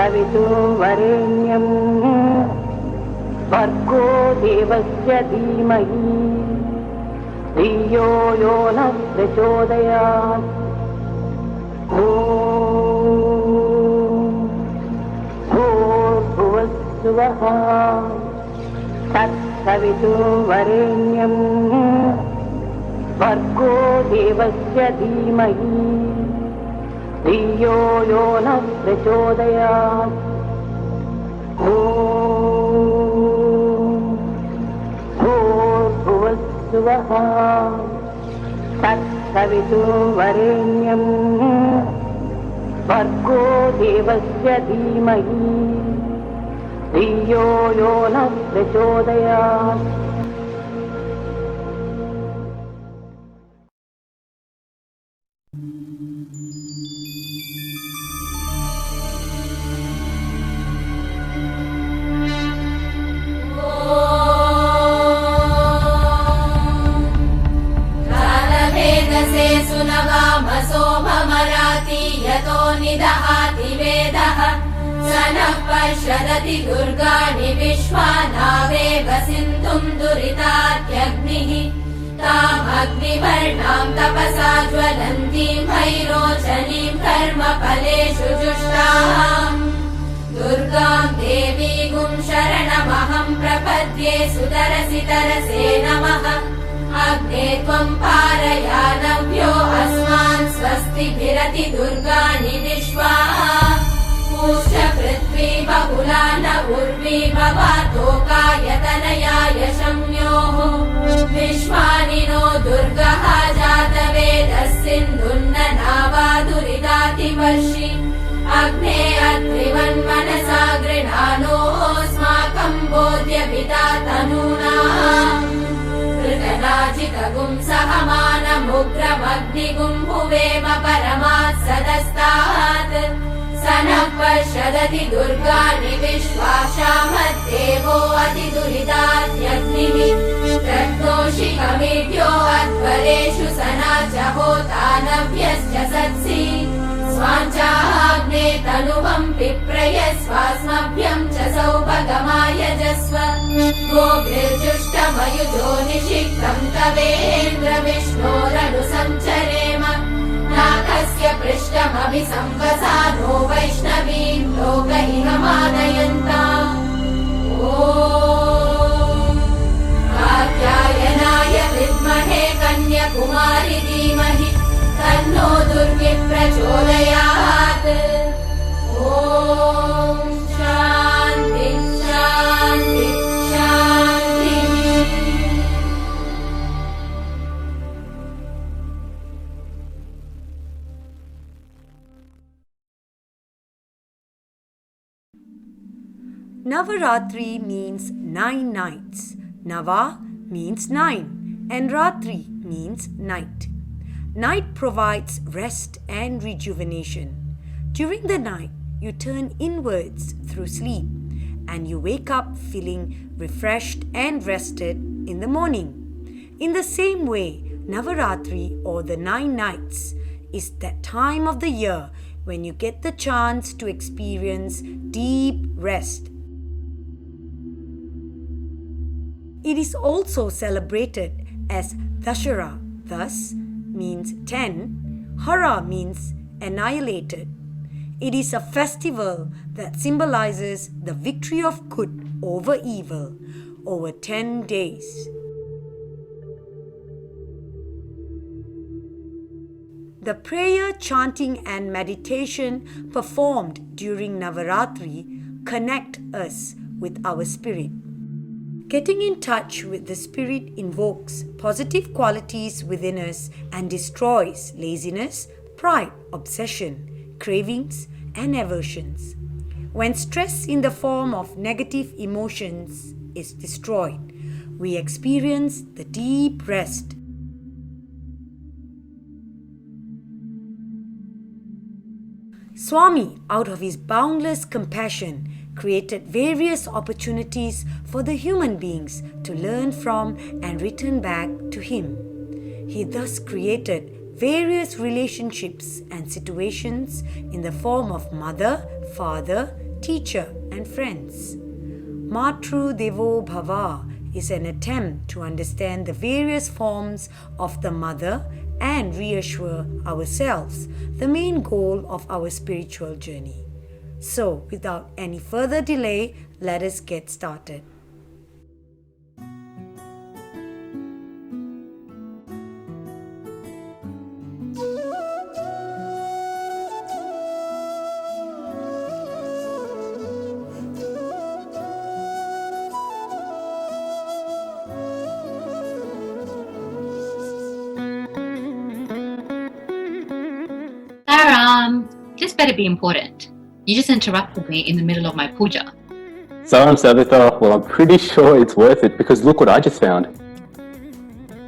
तत्सवितुर्वरेण्यं भर्गो देवस्य धीमहि धियो यो नः प्रचोदयात्। भूर्भुवस्सुवः तत्सवितुर्वरेण्यं भर्गो देवस्य धीमहि धियो यो नः प्रचोदयात्। भूर्भुवस्सुवः तत्सवितुर्वरेण्यं भर्गो देवस्य धीमहि धियो यो नः प्रचोदयात्। पश्यदति दुर्गाणि विश्वानावेव सिन्धुम् दुरितात्यग्निः तामग्निवर्णां तपसा ज्वलन्तीं भैरोचनीं कर्मफलेषु जुष्टाम् दुर्गां देवीगुं शरणमहं प्रपद्ये सुतरसि तरसे नमः। अग्ने त्वं पारयानव्यो अस्मान् स्वस्तिभिरति दुर्गाणि विश्वा पूष्य पृथ्वी बहुला न उर्वी भवातोकायतनयाय शम्योः विश्वानि नो दुर्गः जातवेदः सिन्धुन्न नावा दुरितातिवर्षि अग्ने अत्रिवन्मनसा गृणानोऽस्माकं बोध्यपिता तनूना कृतनाजितगुं सहमानमुग्रमग्निगुं भुवेम परमात् सदस्तात् स नः पश्यदति दुर्गाणि विश्वाशामद्देवो अतिदुरितात्यग्निः रत्नोषिकमीढ्यो अध्वरेषु सना च होतानव्यश्च सत्सि स्वाञ्चाग्ने तनुवं विप्रयस्वास्मभ्यं च सौभगमायजस्व गोभिर्जुष्टमयुजो निषिक्तं तवेन्द्र विष्णोरनुसञ्चरेम नाकस्य पृष्ठमभिसंवसानो वैष्णवीं लोकहिममादयन्ताम्। ॐ कात्यायनाय विद्महे कन्याकुमारि धीमहि तन्नो दुर्गे प्रचोदयात्। ॐ शान्ति शान्ति शान्तिः। Navaratri means 9 nights. Nava means 9 and Ratri means night. Night provides rest and rejuvenation. During the night, you turn inwards through sleep and you wake up feeling refreshed and rested in the morning. In the same way, Navaratri or the 9 nights is that time of the year when you get the chance to experience deep rest. It is also celebrated as Dasara, thus means 10, Hara means annihilated. It is a festival that symbolizes the victory of good over evil over 10 days. The prayer, chanting and meditation performed during Navaratri connect us with our spirit. Getting in touch with the spirit invokes positive qualities within us and destroys laziness, pride, obsession, cravings, and aversions. When stress in the form of negative emotions is destroyed, we experience the deep rest. Swami, out of his boundless compassion, created various opportunities for the human beings to learn from and return back to him. He thus created various relationships and situations in the form of mother, father, teacher, and friends. Matru Devo Bhava is an attempt to understand the various forms of the mother and reassure ourselves the main goal of our spiritual journey. So, without any further delay, let us get started. This better be important. You just interrupted me in the middle of my puja. Saram Savita, well, I'm pretty sure it's worth it because look what I just found.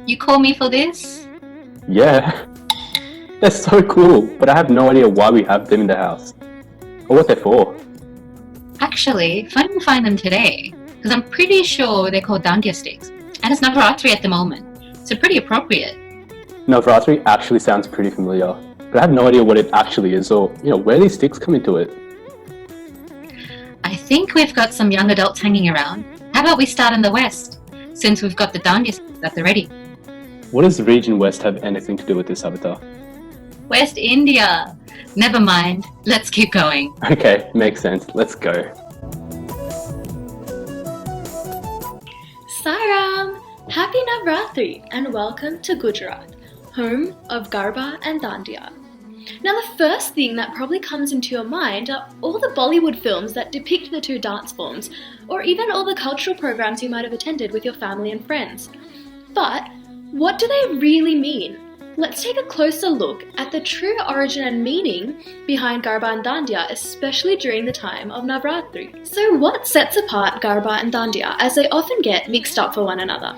You call me for this? Yeah, they're so cool, but I have no idea why we have them in the house or what they're for. Actually, funny you find them today, because I'm pretty sure they're called dandiya sticks, and it's Navaratri at the moment, so pretty appropriate. Navratri actually sounds pretty familiar, but I have no idea what it actually is or, where these sticks come into it. I think we've got some young adults hanging around. How about we start in the West, since we've got the dandiya sticks at the ready? What does Region West have anything to do with this, Avatar? West India! Never mind, let's keep going. Okay, makes sense. Let's go. Saram! Happy Navratri and welcome to Gujarat, home of Garba and Dandiya. Now the first thing that probably comes into your mind are all the Bollywood films that depict the two dance forms, or even all the cultural programs you might have attended with your family and friends. But what do they really mean? Let's take a closer look at the true origin and meaning behind Garba and Dandiya, especially during the time of Navratri. So what sets apart Garba and Dandiya, as they often get mixed up for one another?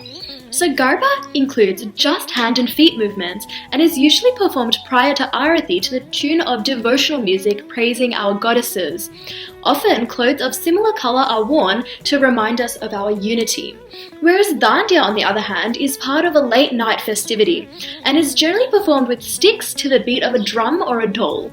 So Garba includes just hand and feet movements and is usually performed prior to Arati to the tune of devotional music praising our goddesses. Often clothes of similar colour are worn to remind us of our unity. Whereas Dandiya, on the other hand, is part of a late night festivity and is generally performed with sticks to the beat of a drum or a dhol.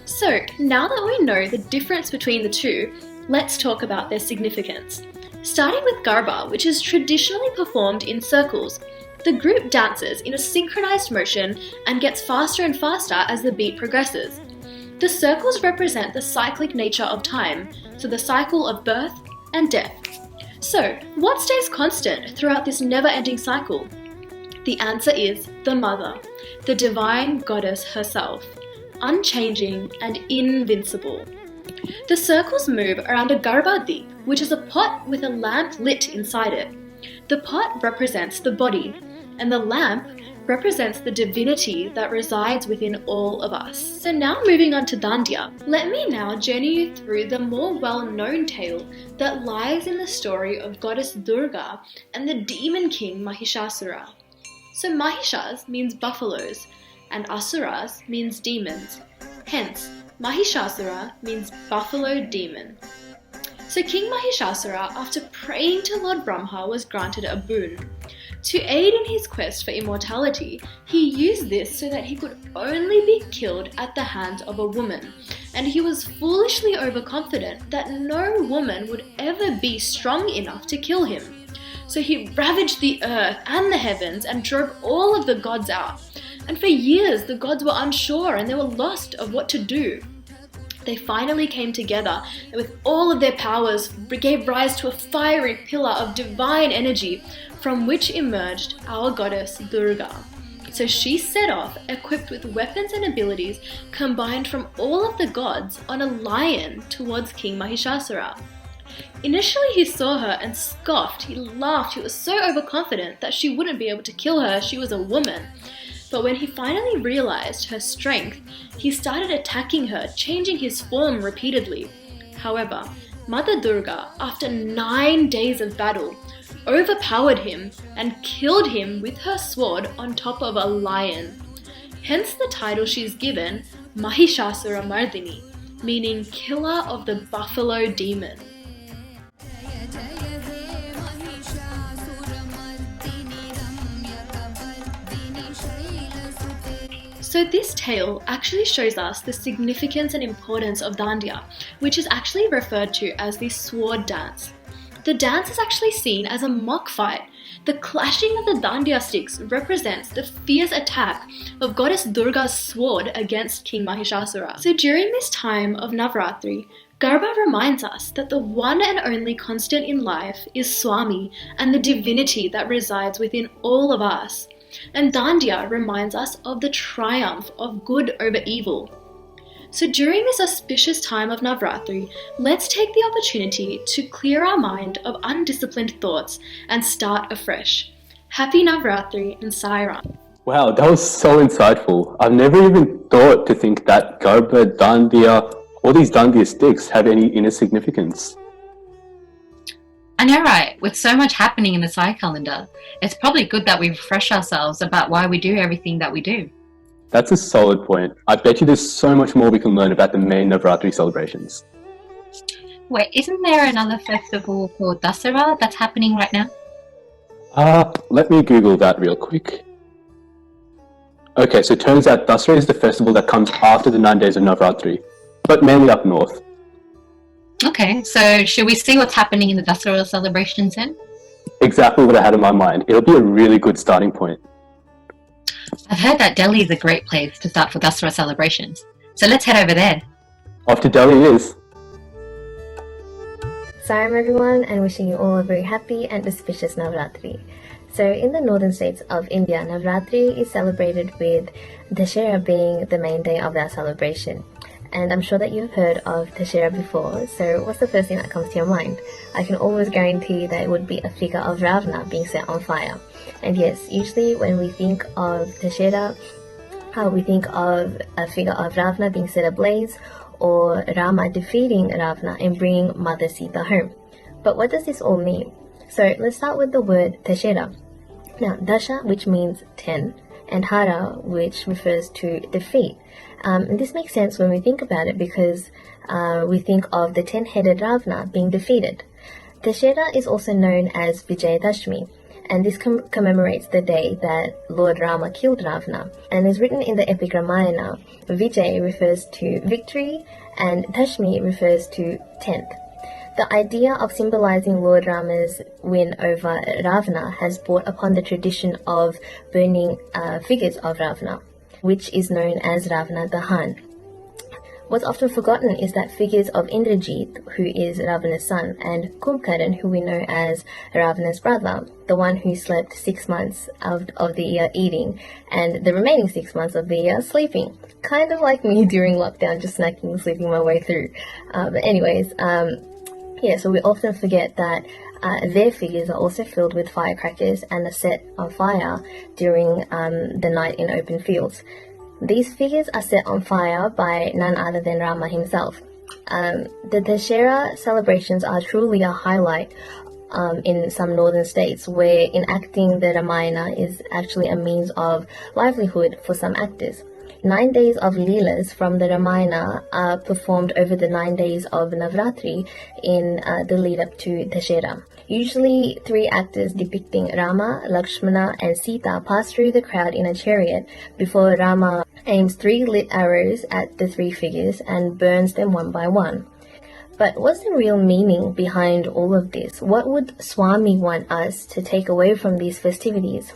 So now that we know the difference between the two, let's talk about their significance. Starting with Garba, which is traditionally performed in circles. The group dances in a synchronized motion and gets faster and faster as the beat progresses. The circles represent the cyclic nature of time, so the cycle of birth and death. So, what stays constant throughout this never-ending cycle? The answer is the mother, the divine goddess herself, unchanging and invincible. The circles move around a Garba Deep, which is a pot with a lamp lit inside it. The pot represents the body, and the lamp represents the divinity that resides within all of us. So now moving on to Dandiya, let me now journey you through the more well-known tale that lies in the story of goddess Durga and the demon king Mahishasura. So Mahishas means buffaloes, and Asuras means demons. Hence, Mahishasura means buffalo demon. So King Mahishasura, after praying to Lord Brahma, was granted a boon. To aid in his quest for immortality, he used this so that he could only be killed at the hands of a woman, and he was foolishly overconfident that no woman would ever be strong enough to kill him. So he ravaged the earth and the heavens and drove all of the gods out. And for years the gods were unsure and they were lost of what to do. They finally came together and with all of their powers gave rise to a fiery pillar of divine energy from which emerged our goddess Durga. So she set off equipped with weapons and abilities combined from all of the gods on a lion towards King Mahishasura. Initially he saw her and scoffed, he laughed, he was so overconfident that she wouldn't be able to kill her, she was a woman. But when he finally realized her strength, he started attacking her, changing his form repeatedly. However, Mother Durga, after 9 days of battle, overpowered him and killed him with her sword on top of a lion. Hence the title she's given, Mahishasura Mardini, meaning killer of the buffalo demon. So this tale actually shows us the significance and importance of Dandiya, which is actually referred to as the sword dance. The dance is actually seen as a mock fight. The clashing of the Dandiya sticks represents the fierce attack of goddess Durga's sword against King Mahishasura. So during this time of Navratri, Garba reminds us that the one and only constant in life is Swami and the divinity that resides within all of us. And Dandiya reminds us of the triumph of good over evil. So during this auspicious time of Navratri, let's take the opportunity to clear our mind of undisciplined thoughts and start afresh. Happy Navratri and Sai Ram. Wow, that was so insightful. I've never even thought to think that Garba, Dandiya, all these Dandiya sticks have any inner significance. I know, right? With so much happening in the Sai calendar, it's probably good that we refresh ourselves about why we do everything that we do. That's a solid point. I bet you there's so much more we can learn about the main Navratri celebrations. Wait, isn't there another festival called Dasara that's happening right now? Let me Google that real quick. Okay, so it turns out Dasara is the festival that comes after the 9 days of Navratri, but mainly up north. Okay, so should we see what's happening in the Dasara celebrations then? Exactly what I had in my mind. It'll be a really good starting point. I've heard that Delhi is a great place to start for Dasara celebrations, so let's head over there. Off to Delhi it is. Salam everyone, and wishing you all a very happy and auspicious Navratri. So in the northern states of India, Navratri is celebrated with Dasara being the main day of our celebration. And I'm sure that you've heard of Dasara before, so what's the first thing that comes to your mind? I can almost guarantee that it would be a figure of Ravana being set on fire. And yes, usually when we think of Dasara, we think of a figure of Ravana being set ablaze, or Rama defeating Ravana and bringing Mother Sita home. But what does this all mean? So let's start with the word Dasara. Now, Dasha, which means 10, and Hara, which refers to defeat. And this makes sense when we think about it because we think of the 10-headed Ravana being defeated. Dasara is also known as Vijayadashmi, and this commemorates the day that Lord Rama killed Ravana, and is written in the epic Ramayana. Vijay refers to victory, and Dashmi refers to 10th. The idea of symbolizing Lord Rama's win over Ravana has brought upon the tradition of burning figures of Ravana, which is known as Ravana Dahan. What's often forgotten is that figures of Indrajit, who is Ravana's son, and Kumbhakarna, who we know as Ravana's brother, the one who slept 6 months of the year eating, and the remaining 6 months of the year sleeping. Kind of like me during lockdown, just snacking and sleeping my way through. But anyways, so we often forget that their figures are also filled with firecrackers and are set on fire during the night in open fields. These figures are set on fire by none other than Rama himself. The Dasara celebrations are truly a highlight in some northern states, where enacting the Ramayana is actually a means of livelihood for some actors. 9 days of Leelas from the Ramayana are performed over the 9 days of Navratri in the lead up to Dasara. Usually 3 actors depicting Rama, Lakshmana and Sita pass through the crowd in a chariot before Rama aims 3 lit arrows at the 3 figures and burns them one by one. But what's the real meaning behind all of this? What would Swami want us to take away from these festivities?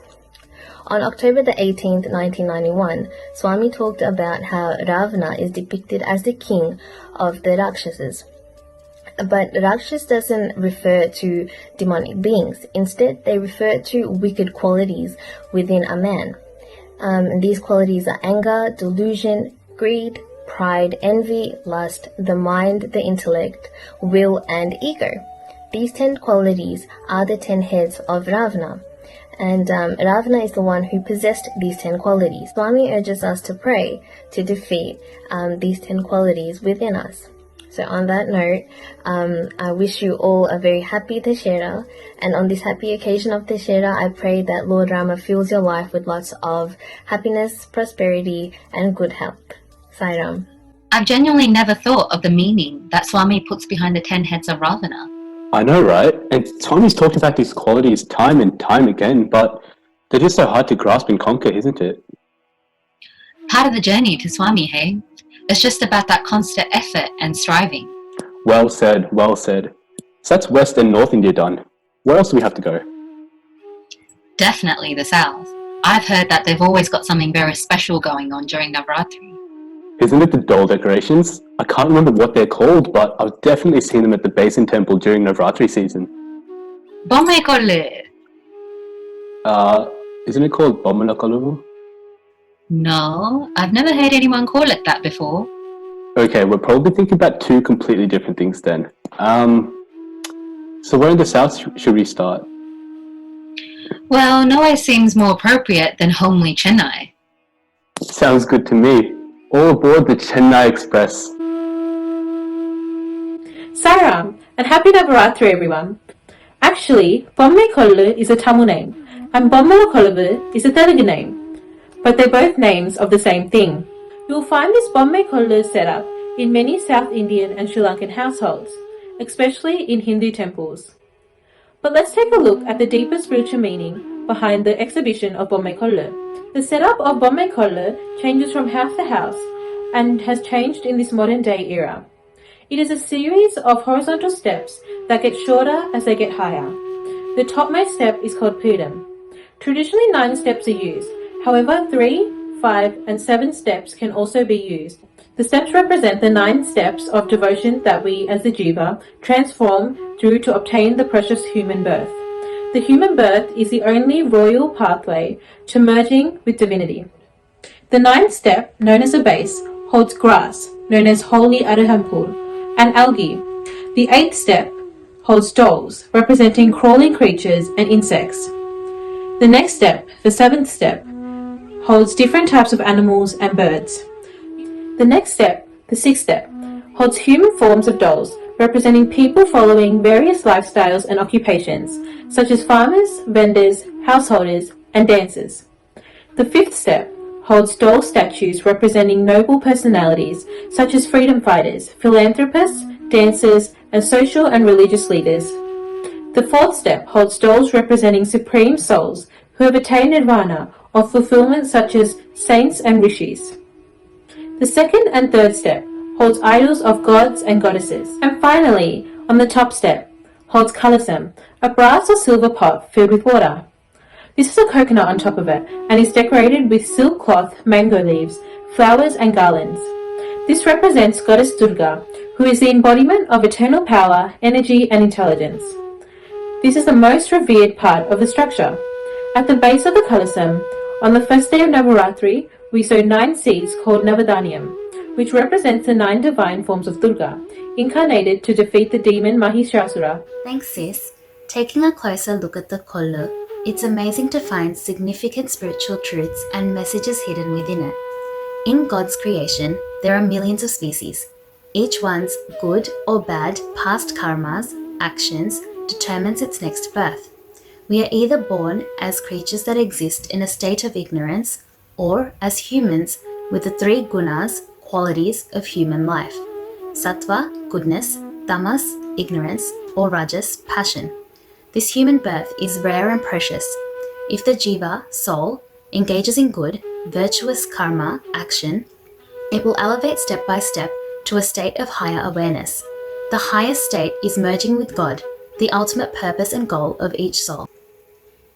On October the 18th, 1991, Swami talked about how Ravana is depicted as the king of the Rakshasas. But Rakshas doesn't refer to demonic beings. Instead, they refer to wicked qualities within a man. These qualities are anger, delusion, greed, pride, envy, lust, the mind, the intellect, will, and ego. These 10 qualities are the 10 heads of Ravana. And Ravana is the one who possessed these 10 qualities. Swami urges us to pray to defeat these 10 qualities within us. So on that note, I wish you all a very happy Dasara. And on this happy occasion of Dasara, I pray that Lord Rama fills your life with lots of happiness, prosperity, and good health. Sai Ram. I've genuinely never thought of the meaning that Swami puts behind the 10 heads of Ravana. I know, right? And Swami's talked about these qualities time and time again, but they're just so hard to grasp and conquer, isn't it? Part of the journey to Swami, hey? It's just about that constant effort and striving. Well said, well said. So that's West and North India done. Where else do we have to go? Definitely the South. I've heard that they've always got something very special going on during Navratri. Isn't it the doll decorations? I can't remember what they're called, but I've definitely seen them at the Basin Temple during Navratri season. Bommai Kollu! Isn't it called Bommalakalavu? No, I've never heard anyone call it that before. Okay, we're probably thinking about two completely different things then. So where in the South should we start? Well, Noe seems more appropriate than homely Chennai. Sounds good to me. All aboard the Chennai Express. Saram, and happy Navaratri everyone. Actually, Bommai Kollu is a Tamil name, and Bommala Kollavu is a Telugu name, but they're both names of the same thing. You'll find this Bommai Kollu setup in many South Indian and Sri Lankan households, especially in Hindu temples. But let's take a look at the deeper spiritual meaning behind the exhibition of Bommai Kollu. The setup of Bommai Kollu changes from house to house and has changed in this modern day era. It is a series of horizontal steps that get shorter as they get higher. The topmost step is called Pudam. Traditionally 9 steps are used, however 3, 5 and 7 steps can also be used. The steps represent the 9 steps of devotion that we as the Jiva transform through to obtain the precious human birth. The human birth is the only royal pathway to merging with divinity. The 9th step, known as a base, holds grass, known as holy Arahampur, and algae. The 8th step holds dolls, representing crawling creatures and insects. The next step, the 7th step, holds different types of animals and birds. The next step, the 6th step, holds human forms of dolls, representing people following various lifestyles and occupations, such as farmers, vendors, householders, and dancers. The 5th step holds doll statues representing noble personalities such as freedom fighters, philanthropists, dancers, and social and religious leaders. The 4th step holds dolls representing supreme souls who have attained nirvana or fulfillment such as saints and rishis. The 2nd and 3rd step holds idols of gods and goddesses. And finally, on the top step, holds kalasam, a brass or silver pot filled with water. This is a coconut on top of it and is decorated with silk cloth, mango leaves, flowers and garlands. This represents Goddess Durga, who is the embodiment of eternal power, energy and intelligence. This is the most revered part of the structure. At the base of the kalasam, on the first day of Navaratri, we sow 9 seeds called Navadhaniyam, which represents the 9 divine forms of Durga, incarnated to defeat the demon Mahishasura. Thanks, sis. Taking a closer look at the kollu, it's amazing to find significant spiritual truths and messages hidden within it. In God's creation, there are millions of species. Each one's good or bad past karmas, actions, determines its next birth. We are either born as creatures that exist in a state of ignorance, or as humans with the 3 gunas, qualities of human life: sattva, goodness; tamas, ignorance; or rajas, passion. This human birth is rare and precious. If the jiva, soul, engages in good, virtuous karma, action, it will elevate step by step to a state of higher awareness. The highest state is merging with God, the ultimate purpose and goal of each soul.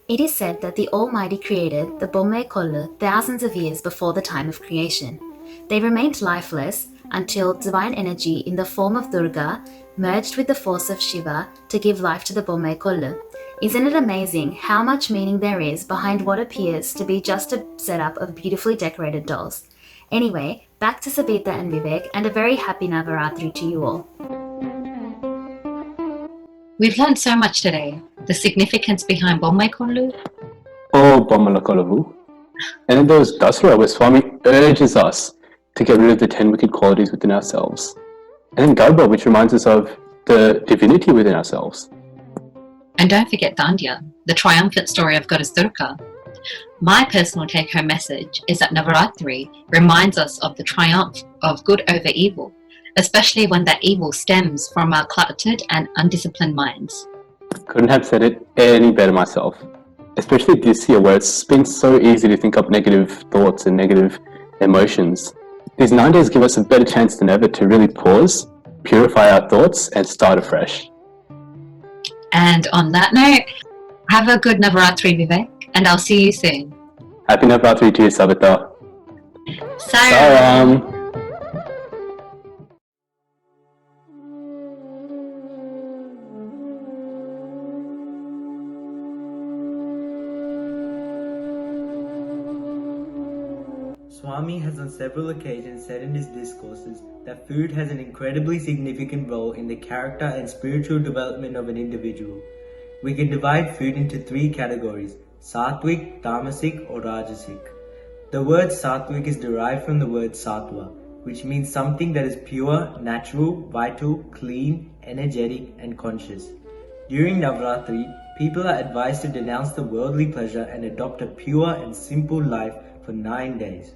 It is said that the Almighty created the Bommai Kollu thousands of years before the time of creation. They remained lifeless until divine energy in the form of Durga merged with the force of Shiva to give life to the Bommai Kollu. Isn't it amazing how much meaning there is behind what appears to be just a setup of beautifully decorated dolls? Anyway, back to Sabita and Vivek, and a very happy Navaratri to you all. We've learned so much today. The significance behind Bommai Kollu, Oh, Bommalakalavu. And then there was Dasara, where Swami urges us to get rid of the 10 wicked qualities within ourselves. And then Garba, which reminds us of the divinity within ourselves. and don't forget Dandiya, the triumphant story of Goddess Durga. My personal take-home message is that Navaratri reminds us of the triumph of good over evil, especially when that evil stems from our cluttered and undisciplined minds. Couldn't have said it any better myself. Especially this year, where it's been so easy to think up negative thoughts and negative emotions. These 9 days give us a better chance than ever to really pause, purify our thoughts, and start afresh. And on that note, have a good Navaratri, Vivek, and I'll see you soon. Happy Navaratri to you, Sabita. Saram. Swami has on several occasions said in his discourses that food has an incredibly significant role in the character and spiritual development of an individual. We can divide food into 3 categories: Sattvic, Tamasic or Rajasic. The word Sattvic is derived from the word Sattva, which means something that is pure, natural, vital, clean, energetic and conscious. During Navaratri, people are advised to denounce the worldly pleasure and adopt a pure and simple life for 9 days.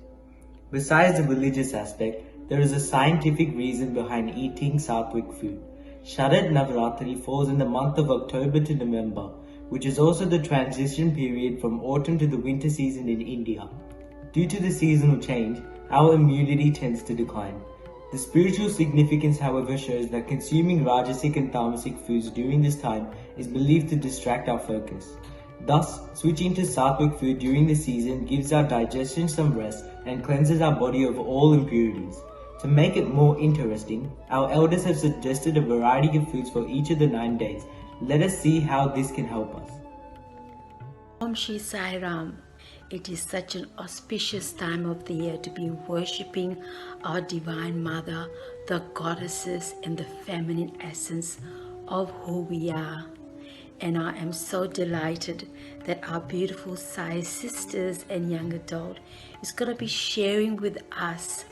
Besides the religious aspect, there is a scientific reason behind eating Sattvic food. Sharad Navaratri falls in the month of October to November, which is also the transition period from autumn to the winter season in India. Due to the seasonal change, our immunity tends to decline. The spiritual significance, however, shows that consuming Rajasic and Tamasic foods during this time is believed to distract our focus. Thus, switching to Sattvic food during the season gives our digestion some rest and cleanses our body of all impurities. To make it more interesting, our elders have suggested a variety of foods for each of the 9 days. Let us see how this can help us. Om Sri Sai Ram. It is such an auspicious time of the year to be worshipping our Divine Mother, the goddesses and the feminine essence of who we are. And I am so delighted that our beautiful Sai sisters and young adult is going to be sharing with us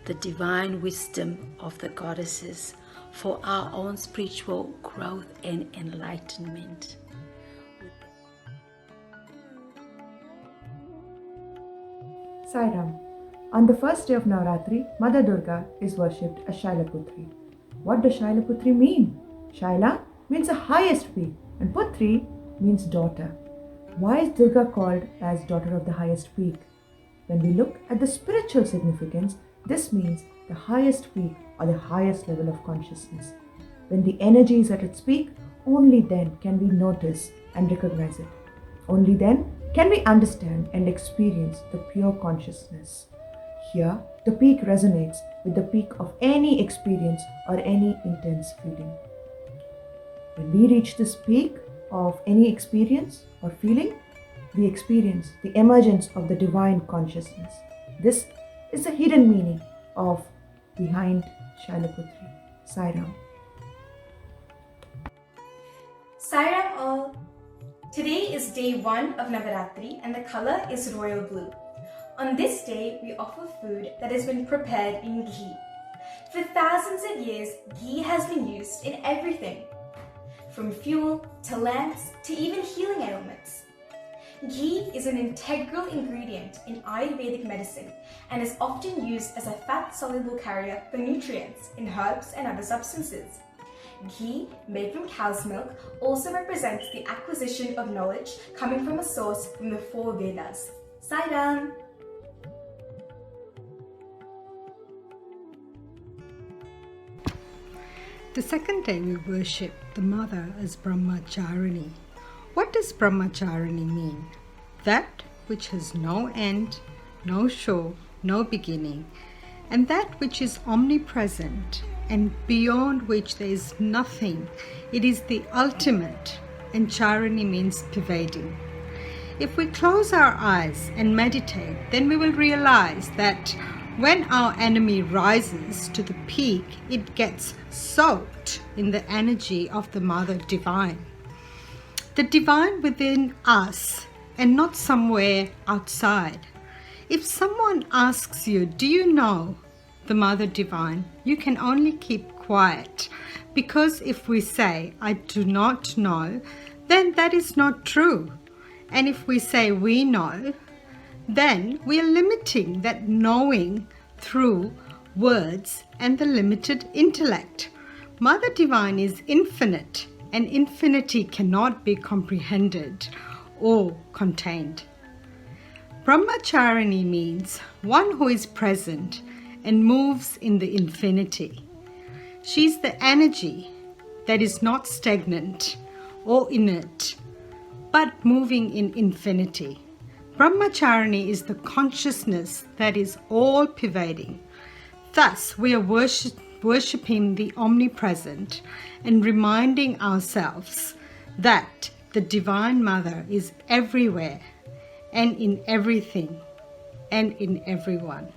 the divine wisdom of the goddesses for our own spiritual growth and enlightenment. Sai Ram. On the first day of Navaratri, Mother Durga is worshipped as Shailaputri. What does Shailaputri mean? Shaila means the highest peak and Putri means daughter. Why is Durga called as daughter of the highest peak? When we look at the spiritual significance, this means the highest peak or the highest level of consciousness. When the energy is at its peak, only then can we notice and recognize it. Only then can we understand and experience the pure consciousness. Here, the peak resonates with the peak of any experience or any intense feeling. When we reach this peak of any experience or feeling, we experience the emergence of the divine consciousness. This is the hidden meaning of behind Shailaputri. Sai Ram. Sai Ram all. Today is day 1 of Navaratri and the color is royal blue. On this day, we offer food that has been prepared in ghee. For thousands of years, ghee has been used in everything, from fuel to lamps to even healing ailments. Ghee is an integral ingredient in Ayurvedic medicine and is often used as a fat-soluble carrier for nutrients in herbs and other substances. Ghee, made from cow's milk, also represents the acquisition of knowledge coming from a source from the 4 Vedas. Sai Ram! The second day we worship the mother as Brahmacharini. What does Brahmacharini mean? That which has no end, no show, no beginning, and that which is omnipresent and beyond which there is nothing. It is the ultimate, and Charini means pervading. If we close our eyes and meditate, then we will realize that when our enemy rises to the peak, it gets soaked in the energy of the Mother Divine. The divine within us and not somewhere outside. If someone asks you, do you know the Mother Divine? You can only keep quiet, because if we say, I do not know, then that is not true. And if we say we know, then we are limiting that knowing through words and the limited intellect. Mother Divine is infinite, and infinity cannot be comprehended or contained. Brahmacharani means one who is present and moves in the infinity. She's the energy that is not stagnant or inert, but moving in infinity. Brahmacharani is the consciousness that is all pervading. Thus, we are worshipping the omnipresent and reminding ourselves that the Divine Mother is everywhere and in everything and in everyone.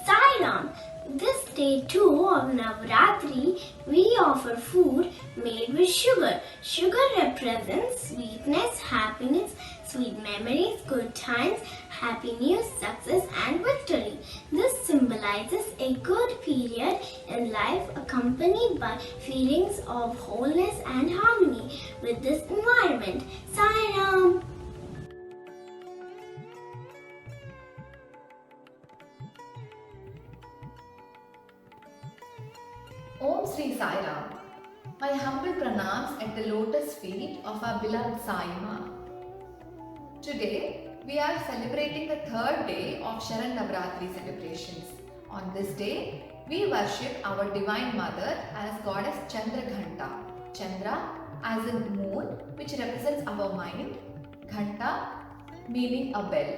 Sai Ram, this day 2 of Navratri, we offer food made with sugar. Sugar represents sweetness, happiness, sweet memories, good times, happy news, success and victory. This symbolizes a good period in life accompanied by feelings of wholeness and harmony with this environment. Sai Ram. Om Sri Sai Ram. My humble pranams at the lotus feet of our beloved Sai Ma. Today, we are celebrating the third day of Sharan Navratri celebrations. On this day, we worship our Divine Mother as Goddess Chandra Ghanta. Chandra as in moon, which represents our mind. Ghanta meaning a bell.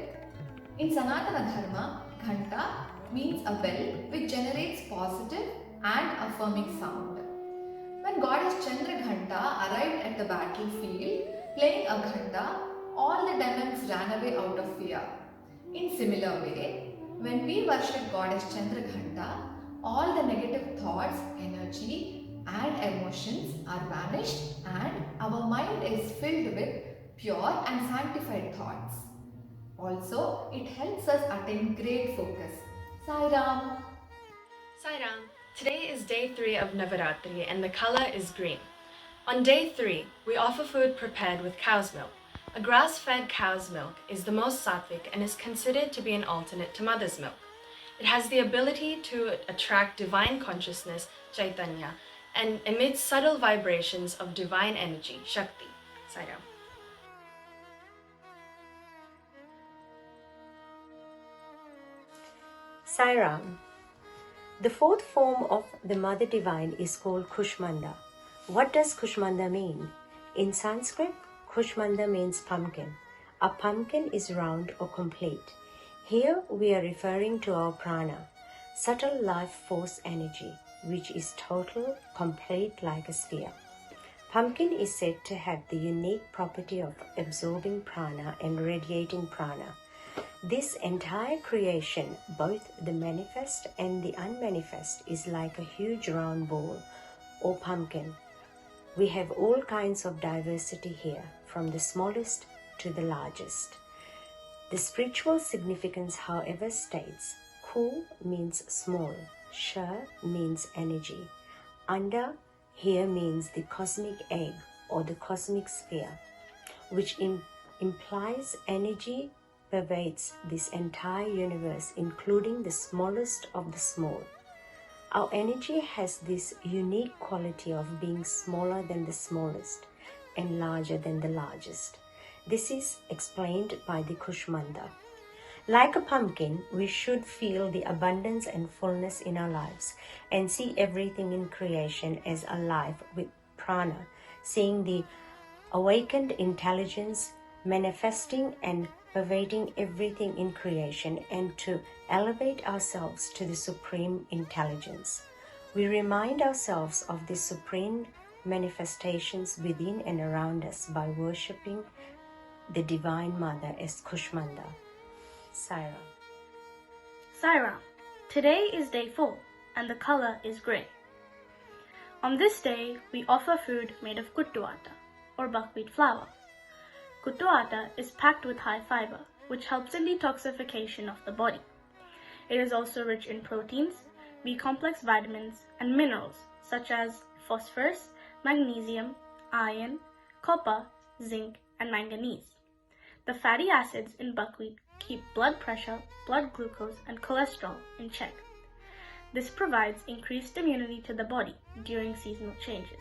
In Sanatana Dharma, Ghanta means a bell which generates positive and affirming sound. When Goddess Chandra Ghanta arrived at the battlefield playing a ghanta, all the demons ran away out of fear. In similar way, when we worship Goddess Chandra Ghanta, all the negative thoughts, energy and emotions are vanished and our mind is filled with pure and sanctified thoughts. Also, it helps us attain great focus. Sai Ram. Sai Ram. Today is day 3 of Navaratri and the color is green. On day 3, we offer food prepared with cow's milk. A grass-fed cow's milk is the most sattvic and is considered to be an alternate to mother's milk. It has the ability to attract divine consciousness, Chaitanya, and emits subtle vibrations of divine energy, Shakti. Sai Ram. Sai Ram. The fourth form of the Mother Divine is called Kushmanda. What does Kushmanda mean? In Sanskrit, Kushmanda means pumpkin. A pumpkin is round or complete. Here we are referring to our prana, subtle life force energy, which is total, complete like a sphere. Pumpkin is said to have the unique property of absorbing prana and radiating prana. This entire creation, both the manifest and the unmanifest, is like a huge round ball or pumpkin. We have all kinds of diversity here, from the smallest to the largest. The spiritual significance, however, states Ku means small, Sha means energy, Anda here means the cosmic egg or the cosmic sphere, which implies energy pervades this entire universe, including the smallest of the small. Our energy has this unique quality of being smaller than the smallest and larger than the largest. This is explained by the Kushmanda. Like a pumpkin, we should feel the abundance and fullness in our lives and see everything in creation as alive with prana, seeing the awakened intelligence manifesting and pervading everything in creation, and to elevate ourselves to the supreme intelligence. We remind ourselves of the supreme manifestations within and around us by worshipping the Divine Mother as Kushmanda. Sai Ram. Sai Ram. Today is day 4 and the color is grey. On this day, we offer food made of kuttu atta or buckwheat flour. Kuttu atta is packed with high fiber, which helps in detoxification of the body. It is also rich in proteins, B-complex vitamins, and minerals such as phosphorus, magnesium, iron, copper, zinc, and manganese. The fatty acids in buckwheat keep blood pressure, blood glucose, and cholesterol in check. This provides increased immunity to the body during seasonal changes.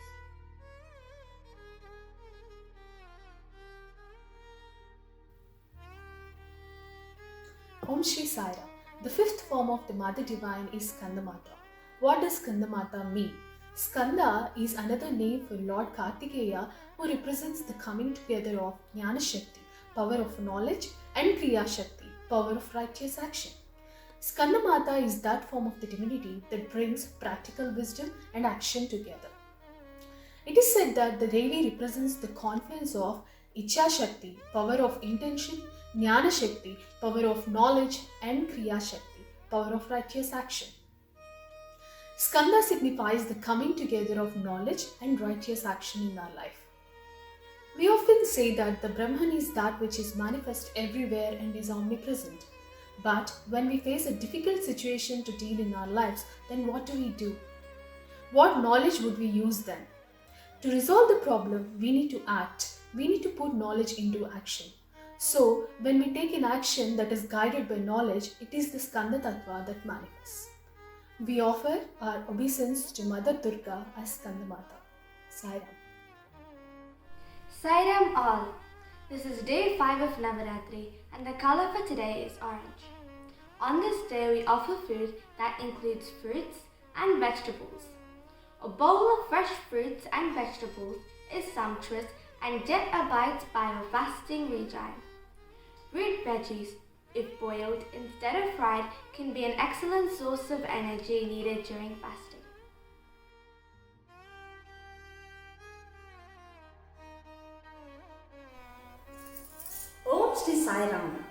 Om Sri Sai Ram. The fifth form of the Mother Divine is Skandamata. What does Skandamata mean? Skanda is another name for Lord Kartikeya, who represents the coming together of Jnana Shakti, power of knowledge, and Kriya Shakti, power of righteous action. Skandamata is that form of the divinity that brings practical wisdom and action together. It is said that the Devi represents the confluence of Icha Shakti, power of intention, Jnana Shakti, power of knowledge, and Kriya Shakti, power of righteous action. Skanda signifies the coming together of knowledge and righteous action in our life. We often say that the Brahman is that which is manifest everywhere and is omnipresent. But when we face a difficult situation to deal in our lives, then what do? What knowledge would we use then? To resolve the problem, we need to act. We need to put knowledge into action. So, when we take an action that is guided by knowledge, it is the Skanda Tattva that manifests. We offer our obeisance to Mother Durga as Skandamata. Sai Ram. Sai Ram all. This is day 5 of Navaratri and the color for today is orange. On this day we offer food that includes fruits and vegetables. A bowl of fresh fruits and vegetables is sumptuous and yet abides by a fasting regime. Root veggies, if boiled instead of fried, can be an excellent source of energy needed during fasting. Om Sri Sai Ram.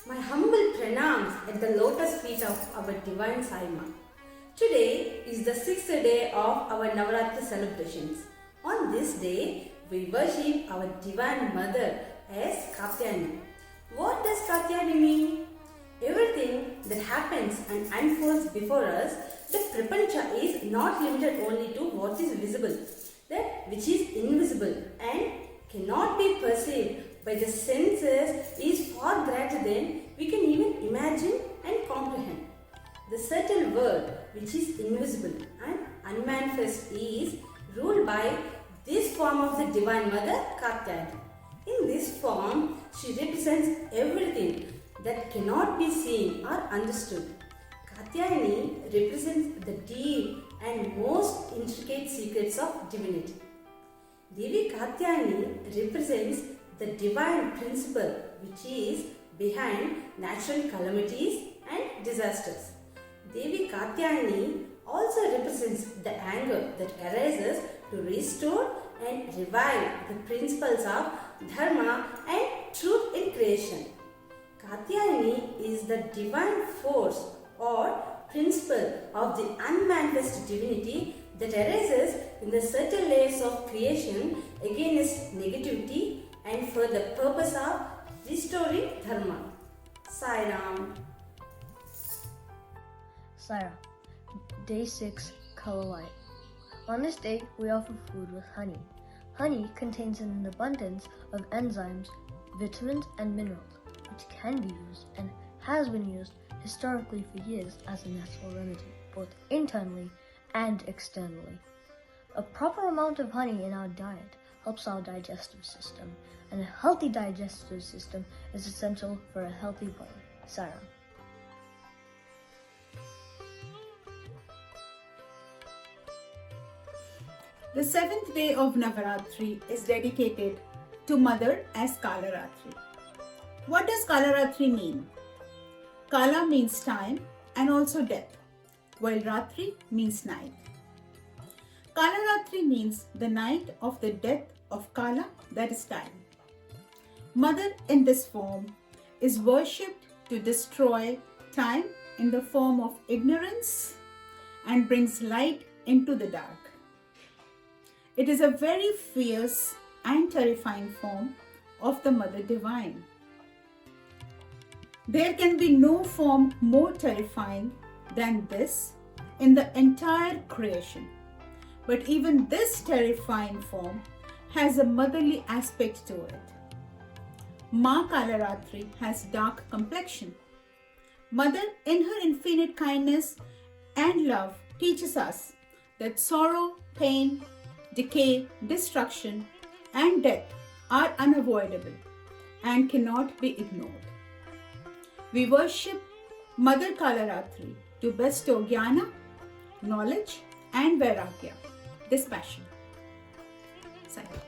My humble pranams at the lotus feet of our Divine Sai Ma. Today is the 6th day of our Navaratri celebrations. On this day, we worship our Divine Mother as Katyayani. What does Katyayani mean? Everything that happens and unfolds before us, the Prapancha is not limited only to what is visible. That which is invisible and cannot be perceived by the senses is far greater than we can even imagine and comprehend. The subtle world which is invisible and unmanifest is ruled by this form of the Divine Mother Katyayani. In this form, she represents everything that cannot be seen or understood. Katyayani represents the deep and most intricate secrets of divinity. Devi Katyayani represents the divine principle which is behind natural calamities and disasters. Devi Katyayani also represents the anger that arises to restore and revive the principles of dharma and truth in creation. Katyayani is the divine force or principle of the unmanifest divinity that arises in the subtle layers of creation against negativity and for the purpose of restoring dharma. Sai Ram. Sai Ram. Day 6, color white. On this day, we offer food with honey. Honey contains an abundance of enzymes, vitamins, and minerals, which can be used and has been used historically for years as a natural remedy, both internally and externally. A proper amount of honey in our diet helps our digestive system, and a healthy digestive system is essential for a healthy body. Sai Ram. The 7th day of Navaratri is dedicated to Mother as Kalaratri. What does Kalaratri mean? Kala means time and also death, while Ratri means night. Kalaratri means the night of the death of Kala, that is time. Mother in this form is worshipped to destroy time in the form of ignorance and brings light into the dark. It is a very fierce and terrifying form of the Mother Divine. There can be no form more terrifying than this in the entire creation. But even this terrifying form has a motherly aspect to it. Ma Kalaratri has dark complexion. Mother, in her infinite kindness and love, teaches us that sorrow, pain, decay, destruction, and death are unavoidable and cannot be ignored. We worship Mother Kalaratri to bestow jnana, knowledge, and vairagya, dispassion. Sayonara.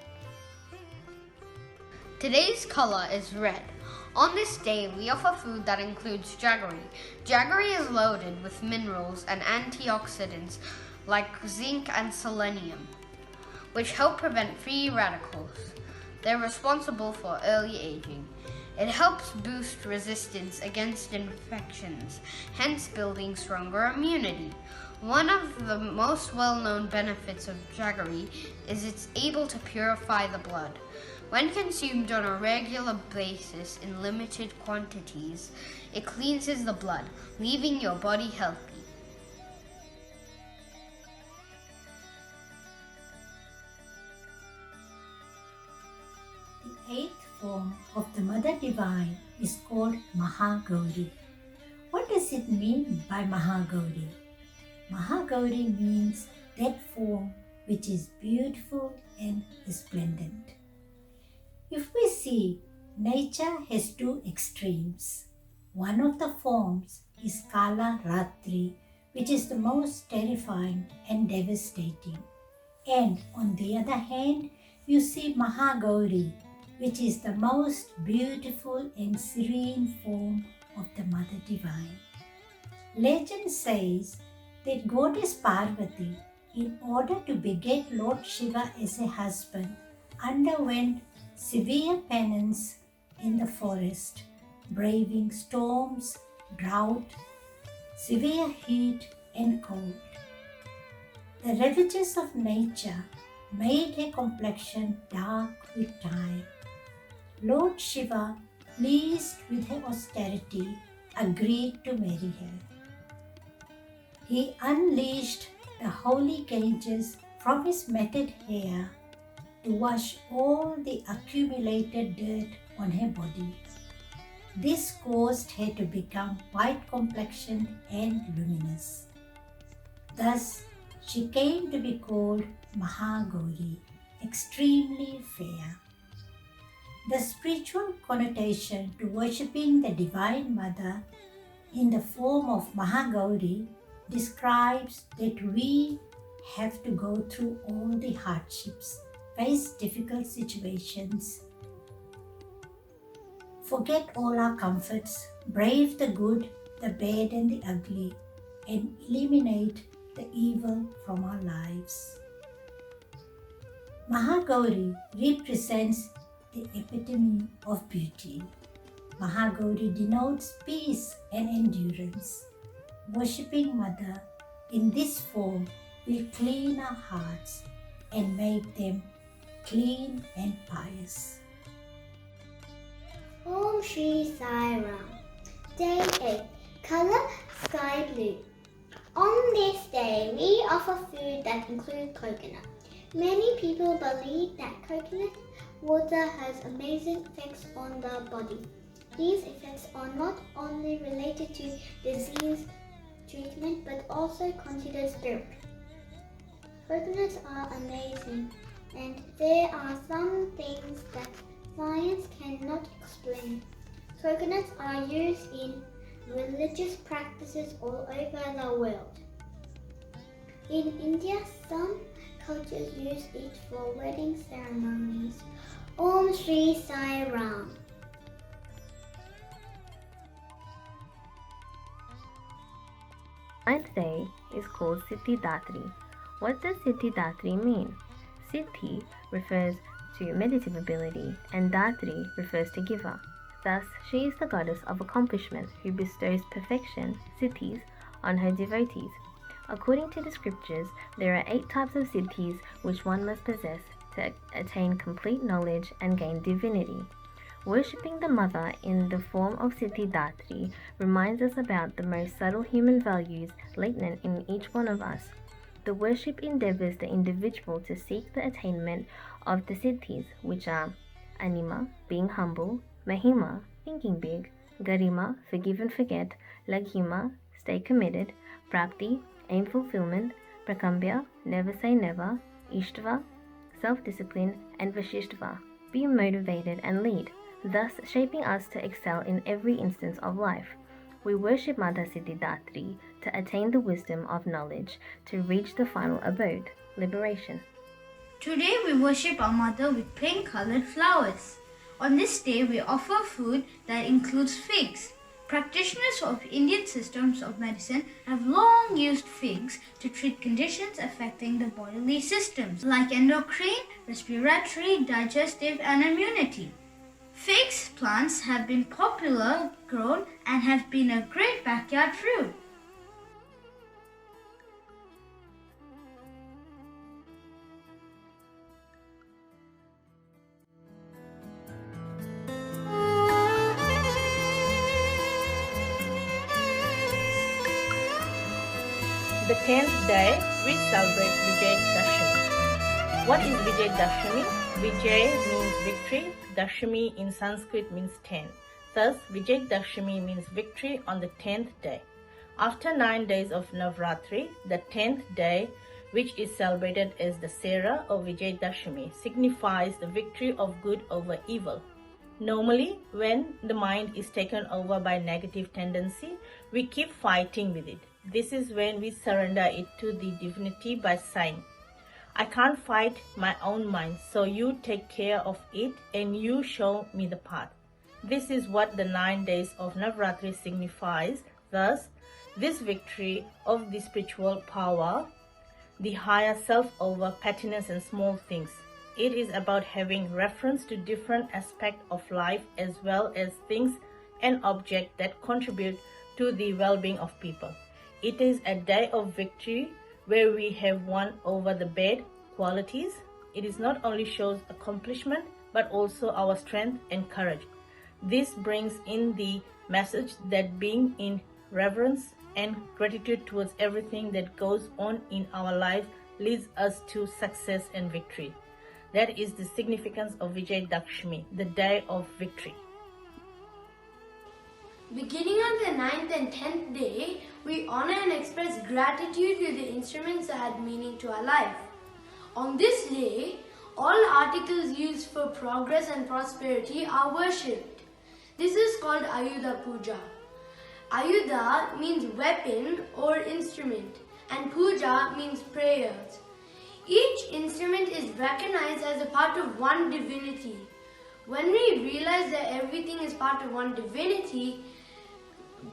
Today's color is red. On this day, we offer food that includes jaggery. Jaggery is loaded with minerals and antioxidants like zinc and selenium, which help prevent free radicals. They're responsible for early aging. It helps boost resistance against infections, hence building stronger immunity. One of the most well-known benefits of jaggery is it's able to purify the blood. When consumed on a regular basis in limited quantities, it cleanses the blood, leaving your body healthy. The eighth form of the Mother Divine is called Mahagauri. What does it mean by Mahagauri? Mahagauri means that form which is beautiful and resplendent. If we see, nature has two extremes. One of the forms is Kala Ratri, which is the most terrifying and devastating. And on the other hand, you see Mahagauri, which is the most beautiful and serene form of the Mother Divine. Legend says that Goddess Parvati, in order to beget Lord Shiva as a husband, underwent severe penance in the forest, braving storms, drought, severe heat and cold. The ravages of nature made her complexion dark with time. Lord Shiva, pleased with her austerity, agreed to marry her. He unleashed the holy Ganges from his matted hair to wash all the accumulated dirt on her body. This caused her to become white complexioned and luminous. Thus, she came to be called Mahagauri, extremely fair. The spiritual connotation to worshipping the Divine Mother in the form of Mahagauri describes that we have to go through all the hardships, face difficult situations, forget all our comforts, brave the good, the bad and the ugly, and eliminate the evil from our lives. Mahagauri represents the epitome of beauty. Mahagauri denotes peace and endurance. Worshipping Mother in this form will clean our hearts and make them clean and pious. Om Sri Sai Ram. Day 8. Color Sky Blue. On this day, we offer food that includes coconut. Many people believe that coconut water has amazing effects on the body. These effects are not only related to disease treatment but also considered spiritual. Coconuts are amazing, and there are some things that science cannot explain. Coconuts are used in religious practices all over the world. In India, some cultures use it for wedding ceremonies. Om Sri Sai Ram. Ninth day is called Siddhi Datri. What does Siddhi Datri mean? Siddhi refers to meditative ability and Datri refers to giver. Thus, she is the goddess of accomplishment who bestows perfection, siddhis, on her devotees. According to the scriptures, there are 8 types of siddhis which one must possess to attain complete knowledge and gain divinity. Worshipping the Mother in the form of Siddhi Datri reminds us about the most subtle human values latent in each one of us. The worship endeavors the individual to seek the attainment of the siddhis, which are Anima, being humble, Mahima, thinking big, Garima, forgive and forget, Laghima, stay committed, Prapti, aim fulfillment, Prakambya, never say never, Ishtva, self-discipline, and Vashishtva, be motivated and lead. thus shaping us to excel in every instance of life. We worship Mother Siddhidatri to attain the wisdom of knowledge to reach the final abode, liberation. Today we worship our mother with pink-colored flowers. On this day we offer food that includes figs. Practitioners of Indian systems of medicine have long used figs to treat conditions affecting the bodily systems like endocrine, respiratory, digestive and immunity. Figs plants have been popular grown and have been a great backyard fruit. The 10th day, we celebrate Vijay Dashami. What is Vijay Dashami? Vijay means victory. Dashami in Sanskrit means 10. Thus, Vijay Dashami means victory on the 10th day. After 9 days of Navratri, the 10th day, which is celebrated as Dasara or Vijay Dashami, signifies the victory of good over evil. Normally, when the mind is taken over by negative tendency, we keep fighting with it. This is when we surrender it to the divinity by saying, I can't fight my own mind, so you take care of it and you show me the path. This is what the 9 days of Navratri signifies. Thus, this victory of the spiritual power, the higher self over pettiness and small things. It is about having reference to different aspects of life as well as things and objects that contribute to the well-being of people. It is a day of victory where we have won over the bad qualities. It is not only shows accomplishment but also our strength and courage. This brings in the message that being in reverence and gratitude towards everything that goes on in our life leads us to success and victory. That is the significance of Vijay Dakshmi, the day of victory. Beginning on the 9th and 10th day, we honor and express gratitude to the instruments that had meaning to our life. On this day, all articles used for progress and prosperity are worshipped. This is called Ayudha Puja. Ayudha means weapon or instrument, and Puja means prayers. Each instrument is recognized as a part of one divinity. When we realize that everything is part of one divinity,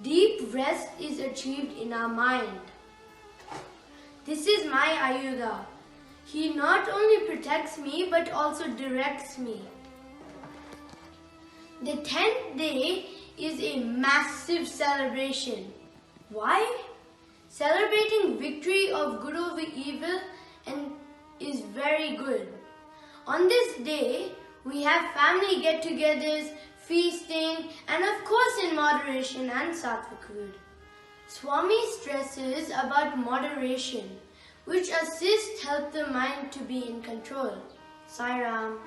deep rest is achieved in our mind. This is my Ayudha. He not only protects me but also directs me. The 10th day is a massive celebration. Why? Celebrating victory of good over evil and is very good. On this day, we have family get-togethers, feasting, and of course in moderation and sattvic food. Swami stresses about moderation, which assists help the mind to be in control. Sai Ram.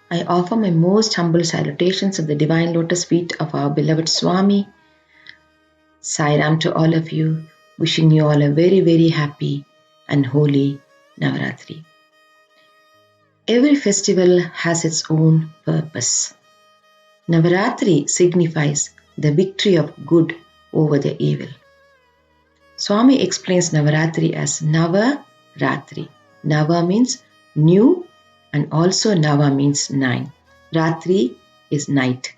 I offer my most humble salutations at the divine lotus feet of our beloved Swami. Sai Ram to all of you, wishing you all a very, very happy and holy Navaratri. Every festival has its own purpose. Navaratri signifies the victory of good over the evil. Swami explains Navaratri as Navaratri. Nava means new, and also Nava means 9. Ratri is night.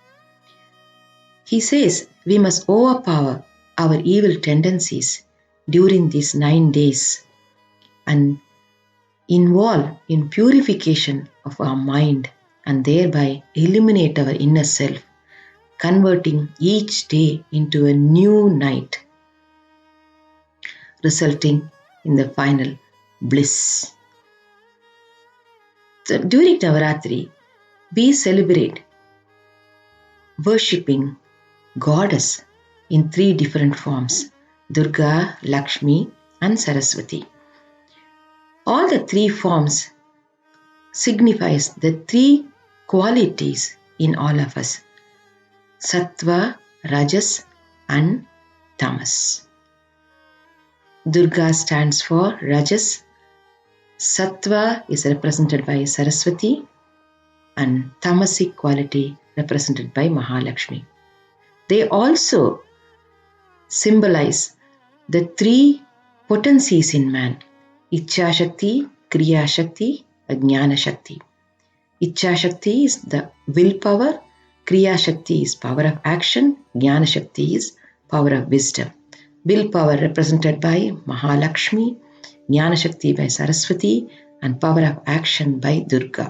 He says we must overpower our evil tendencies during these 9 days and involve in purification of our mind and thereby eliminate our inner self, converting each day into a new night, resulting in the final bliss. So during Navaratri, we celebrate worshipping goddess in 3 different forms: Durga, Lakshmi, and Saraswati. All the 3 forms signifies the 3 qualities in all of us: Sattva, Rajas, and Tamas. Durga stands for Rajas, Sattva is represented by Saraswati, and Tamasic quality represented by Mahalakshmi. They also symbolize the 3 potencies in man: Ichcha Shakti, Kriya Shakti, Jnana Shakti. Ichcha Shakti is the willpower, Kriya Shakti is power of action, Jnana Shakti is power of wisdom. Willpower represented by Mahalakshmi, Jnana Shakti by Saraswati, and power of action by Durga.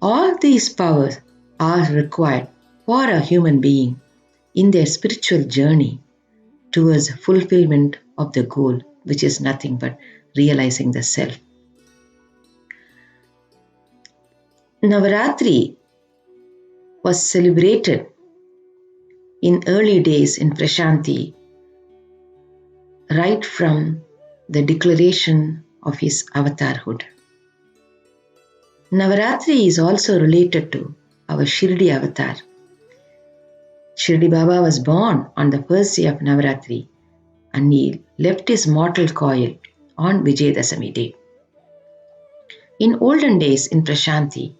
All these powers are required for a human being in their spiritual journey towards fulfillment of the goal, which is nothing but realizing the self. Navaratri was celebrated in early days in Prashanti, right from the declaration of his avatarhood. Navaratri is also related to our Shirdi avatar. Shirdi Baba was born on the first day of Navaratri, and he left his mortal coil on Vijayadashami day. In olden days in Prashanti,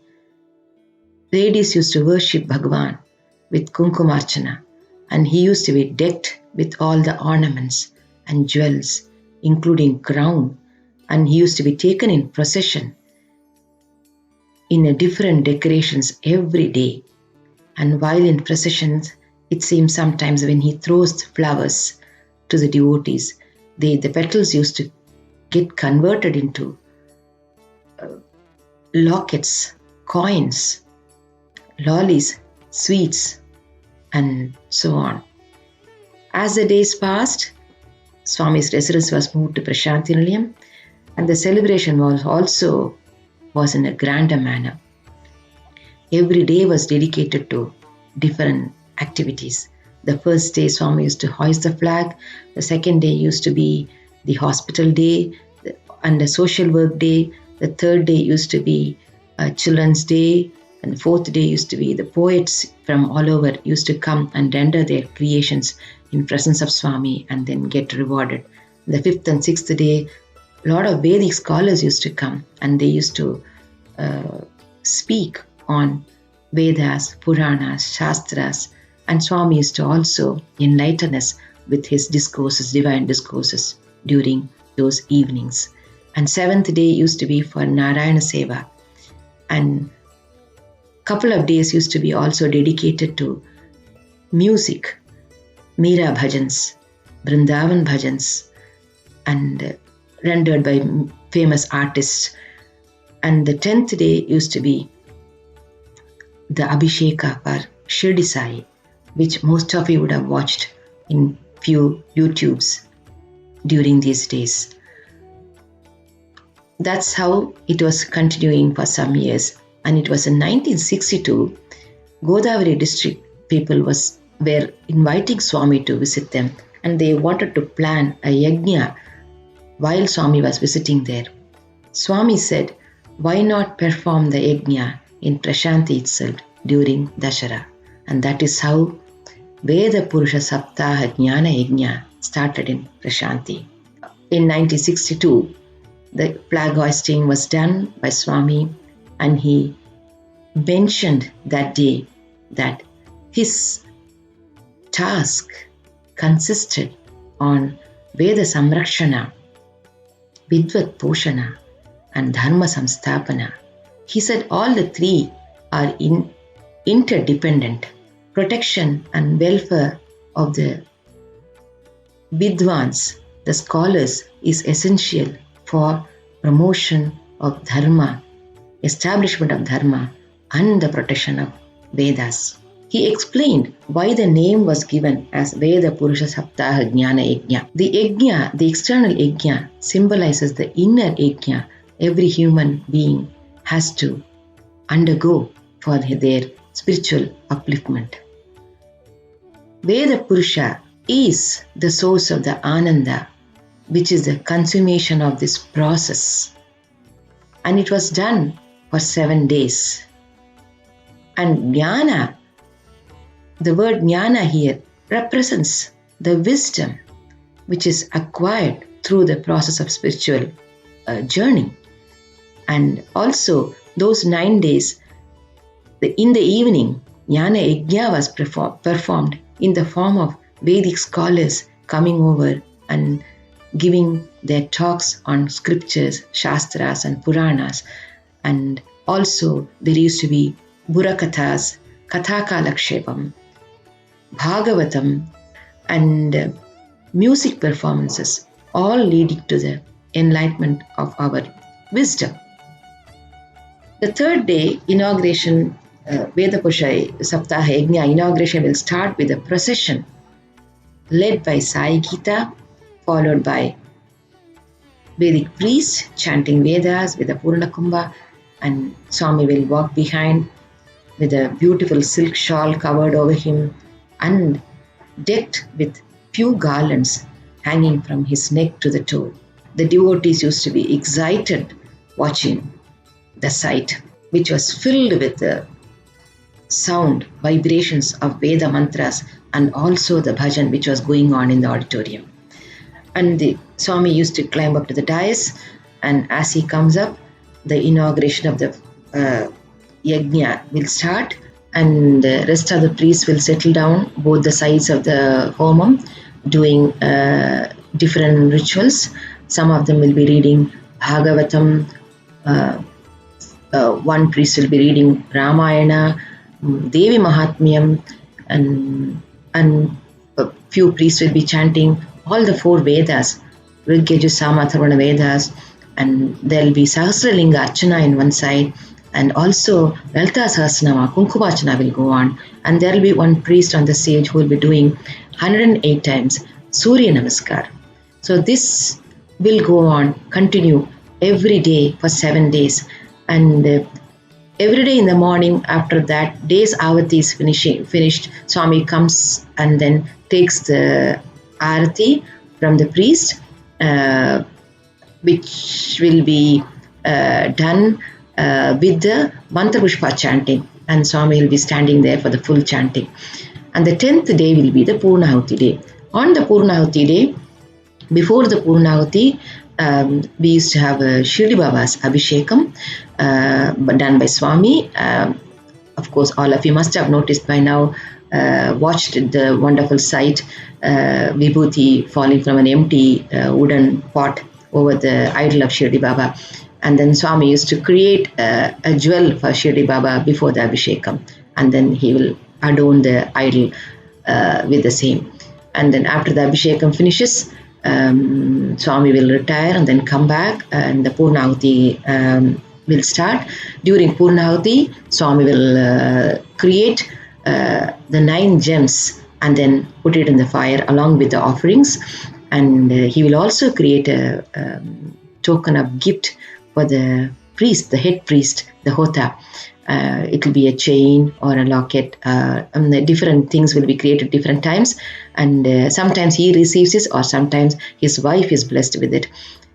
ladies used to worship Bhagavan with Kumkumarchana, and he used to be decked with all the ornaments and jewels, including crown, and he used to be taken in procession in a different decorations every day. And while in processions, it seems sometimes when he throws flowers to the devotees, the petals used to get converted into lockets, coins, lollies, sweets, and so on. As the days passed, Swami's residence was moved to Prashanti Nilayam, and the celebration was in a grander manner. Every day was dedicated to different activities. The first day, Swami used to hoist the flag. The second day used to be the hospital day and the social work day. The third day used to be Children's Day. And the fourth day used to be the poets from all over used to come and render their creations in presence of Swami and then get rewarded. The fifth and sixth day, a lot of Vedic scholars used to come and they used to speak on Vedas, Puranas, Shastras, and Swami used to also enlighten us with his discourses, divine discourses during those evenings. And seventh day used to be for Narayana Seva, and couple of days used to be also dedicated to music, Meera bhajans, Vrindavan bhajans, and rendered by famous artists. And the 10th day used to be the Abhisheka for Shirdi Sai, which most of you would have watched in few YouTubes during these days. That's how it was continuing for some years. And it was in 1962, Godavari district people were inviting Swami to visit them, and they wanted to plan a yajna while Swami was visiting there. Swami said, why not perform the yajna in Prashanti itself during Dasara? And that is how Veda Purusha Saptaha Jnana Yajna started in Prashanti. In 1962, the flag hoisting was done by Swami, and he mentioned that day that his task consisted on Veda Samrakshana, Vidvat Poshana, and Dharma Samstapana. He said all the 3 are interdependent. Protection and welfare of the Vidvans, the scholars, is essential for promotion of Dharma, establishment of Dharma, and the protection of Vedas. he explained why the name was given as Veda Purusha Saptaha Jnana Yajna. The Yajna, the external Yajna, symbolizes the inner Yajna every human being has to undergo for their spiritual upliftment. Veda Purusha is the source of the Ananda, which is the consummation of this process. And it was done for 7 days. And Jnana, the word Jnana here represents the wisdom which is acquired through the process of spiritual journey. And also those 9 days, in the evening, Jnana Yajna was performed in the form of Vedic scholars coming over and giving their talks on scriptures, shastras and Puranas. And also there used to be Burakathas, Kathakalakshepam, Bhagavatam and music performances, all leading to the enlightenment of our wisdom. The third day, inauguration, Veda Purusha Saptaha Yajna inauguration will start with a procession led by Sai Gita, followed by Vedic priests chanting Vedas with a Purna Kumbha, and Swami will walk behind with a beautiful silk shawl covered over him and decked with few garlands hanging from his neck to the toe. The devotees used to be excited watching the sight, which was filled with the sound, vibrations of Veda mantras and also the bhajan which was going on in the auditorium. And the Swami used to climb up to the dais, and as he comes up, the inauguration of the yajna will start, and the rest of the priests will settle down both the sides of the homam, doing different rituals. Some of them will be reading Bhagavatam, one priest will be reading Ramayana, Devi Mahatmyam, and a few priests will be chanting all the 4 Vedas, Rigyaja, Sama, Atharvana Vedas, and there will be Sahasralinga Archana in one side, and also Lalita Sahasranama, Kunkumachana will go on, and there will be one priest on the stage who will be doing 108 times Surya Namaskar. So this will go on, continue every day for 7 days, and every day in the morning after that day's Avati is finished, Swami comes and then takes the Arati from the priest, which will be done with the Mantra Pushpa chanting, and Swami will be standing there for the full chanting. And the 10th day will be the Purnahuti day. On the Purnahuti day, before the Purnahuti, we used to have Shirdi Baba's Abhishekam done by Swami. Of course, all of you must have noticed by now, watched the wonderful sight, Vibhuti falling from an empty wooden pot over the idol of Shirdi Baba. And then Swami used to create a jewel for Shirdi Baba before the Abhishekam, and then he will adorn the idol with the same. And then after the Abhishekam finishes, Swami will retire and then come back, and the Purnahuti will start. During Purnahuti, Swami will create the 9 gems and then put it in the fire along with the offerings, and he will also create a token of gift for the priest, the head priest, the Hota. It will be a chain or a locket, and different things will be created different times, and sometimes he receives it or sometimes his wife is blessed with it.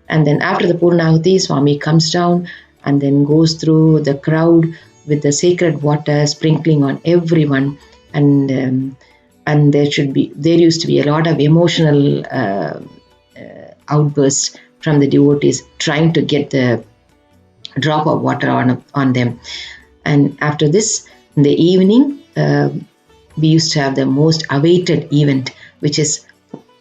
And then after the Purnahuti, Swami comes down and then goes through the crowd with the sacred water sprinkling on everyone, and there used to be a lot of emotional outbursts from the devotees trying to get the drop of water on them. And after this, in the evening, we used to have the most awaited event, which is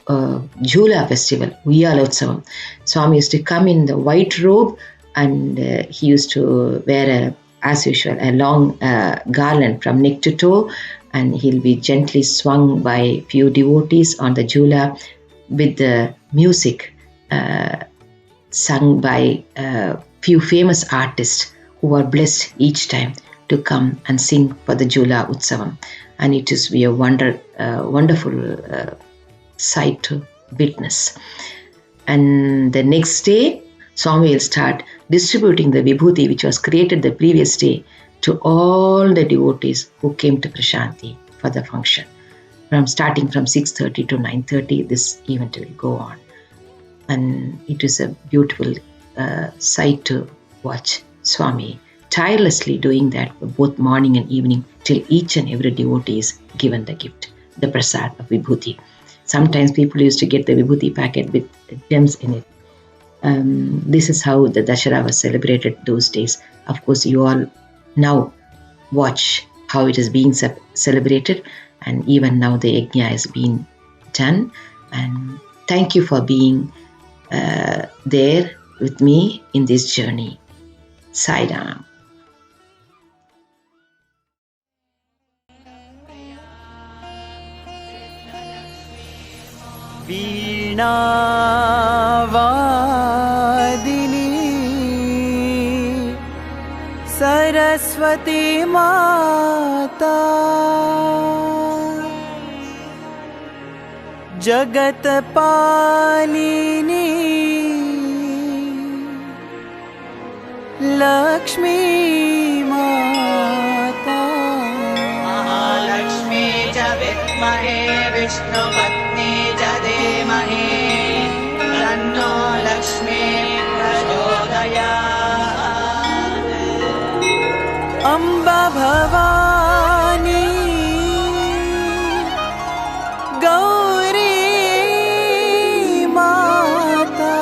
Jhula festival, Uyalotsavam. Swami used to come in the white robe, and he used to wear, as usual, a long garland from neck to toe, and he'll be gently swung by few devotees on the Jhula with the music sung by few famous artists who are blessed each time to come and sing for the Jhula Utsavam. and it is be a wonderful sight to witness. And the next day, Swami will start distributing the vibhuti which was created the previous day to all the devotees who came to Prashanti for the function. Starting from 6:30 to 9:30, this event will go on. And it is a beautiful sight to watch Swami tirelessly doing that both morning and evening till each and every devotee is given the gift, the prasad of vibhuti. Sometimes people used to get the vibhuti packet with gems in it. This is how the Dasara was celebrated those days. Of course, you all now watch how it is being celebrated, and even now the yajna is being done. And thank you for being there with me in this journey. Sai Ram. वीणावादिनी Saraswati माता जगतपालिनी लक्ष्मी माता महालक्ष्मी च विद्महे विष्णुपत्नी च धीमहि तन्नो लक्ष्मी प्रचोदयात्। अम्बा भवानी गौरी माता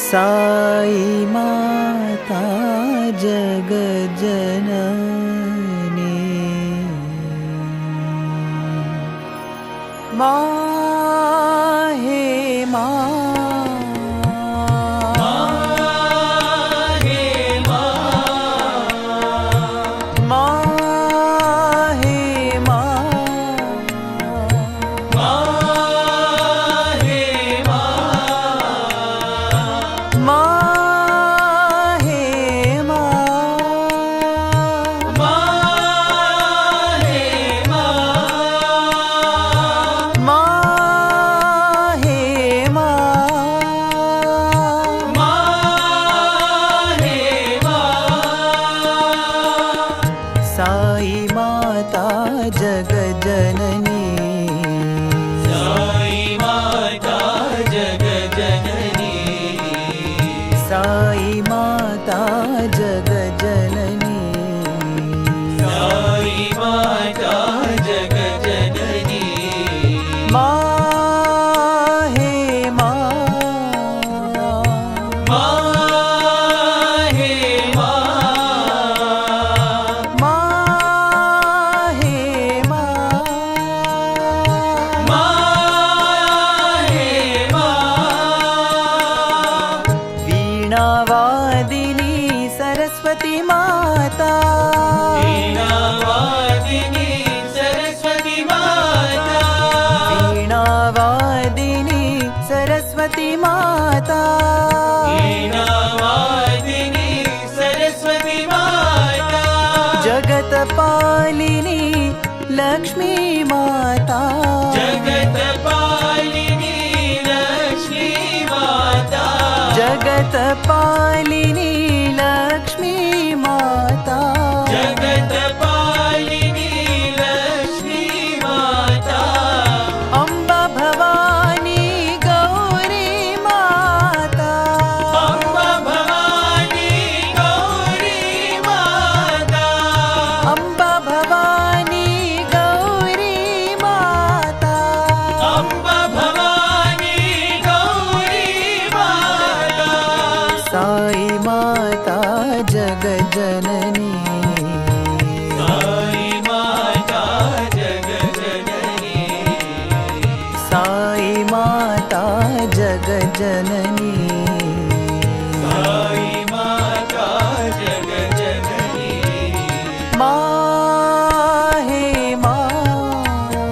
साई माता जगज्जननी माहे जगतपालिनी लक्ष्मी माता जगतपालिनी लक्ष्मी माता जगतपालिनी लक्ष्मी माता जगतपालिनी लक्ष्मी माता अम्बा भवानी गौरी माता अम्बा भवानी गौरी माता अम्बा भवानी गौरी माता अम्बा भवानी गौरी माता साई माता जगज्जननी साई माता जगज्जननी साई माता जगज्जननी साई माता जगज्जननी माहे माहे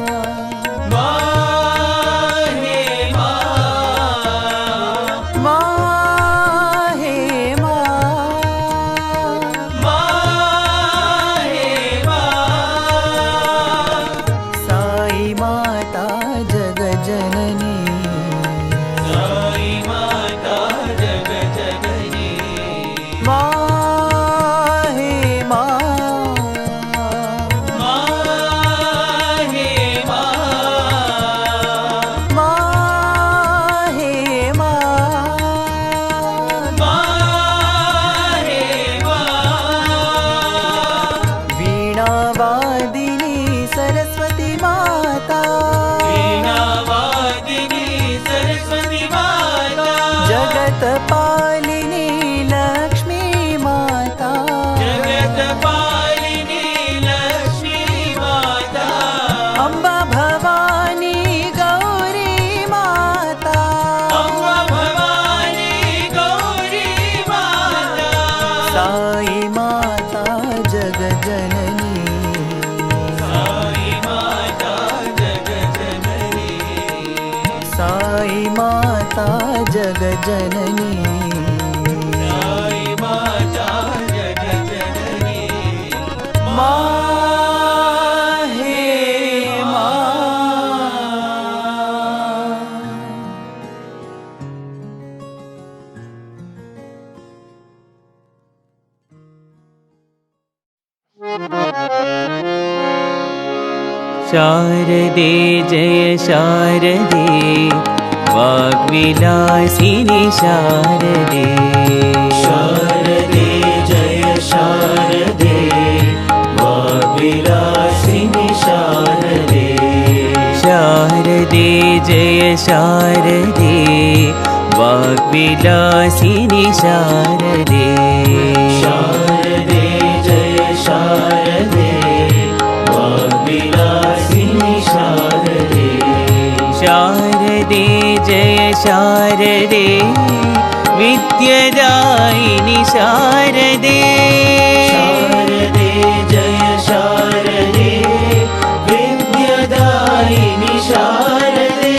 माहे माहे साई माता जग जननी साई माता जग जननी माँ हे माँ। शारदे जय शारदे वाग्विलासिनि शारदे शारदे जय शारदे वाग्विलासिनि शारदे शारदे जय शारदे वाग्विलासिनि शारदे शारदे जय शारदे वाग्विलासिनि शारदे शारदे जय शारदे विद्यादायिनि शारदे शारदे जय शारदे विद्यादायिनि शारदे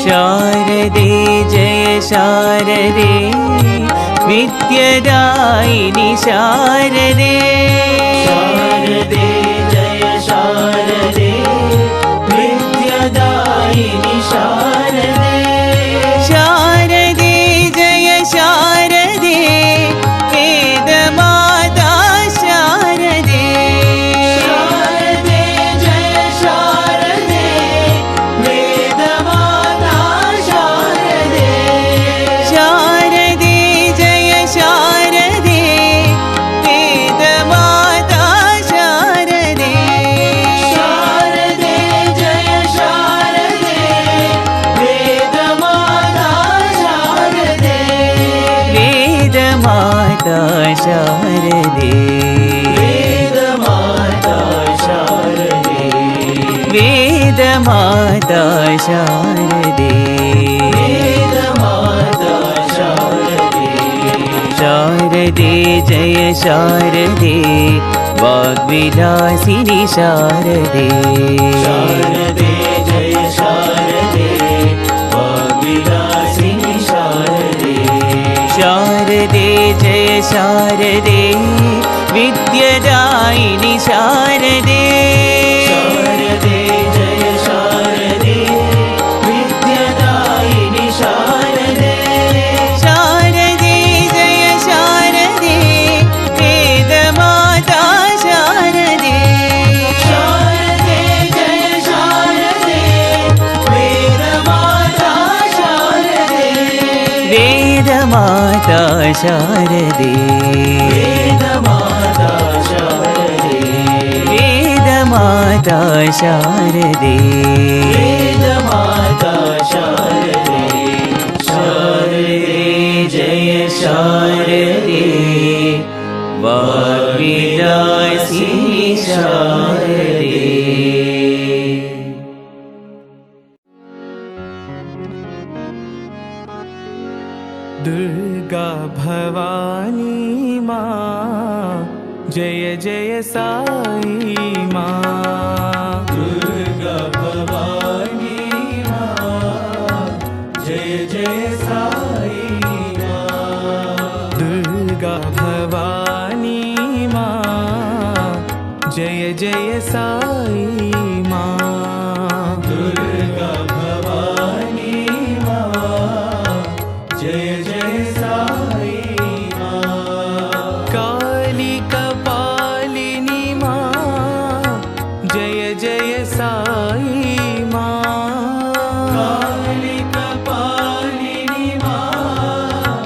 शारदे जय शारदे विद्यादायिनि शारदे शारदे जय शारदे विद्यादायिनि शारदे शारदे जय शारदे वेदमाता शारदे शारदे जय शारदे वेदमाता शारदे शारदे जय शारदे वेदमाता शारदे शारदे जय शारदे वेदमाता शारदे वेदमाता शारदे वेदमाता शारदे वेदमाता शारदे वेदमाता शारदे शारदे जय शारदे वाग्विलासिनि शारदे शारदे जय शारदे वाग्विलासिनि शारदे शारदे जय शारदे विद्यादायिनि शारदे शारदे जय शारदे विद्यादायिनि शारदे शारदे जय शारदे वेदमाता शारदे शारदे जय शारदे वेदमाता शारदे वेदमाता शारदे वेदमाता शारदे वेदमाता शारदे वेदमाता शारदे शारदे जय शारदे वाग्विलासिनि शारदे दुर्गा भवानी माँ जय जय साई माँ। दुर्गा भवानी माँ जय जय साई माँ दुर्गा भवानी माँ जय जय साई माँ। दुर्गा भवानी माँ जय जय साई माँ काली कपालिनी माँ जय जय साई माँ। काली कपालिनी माँ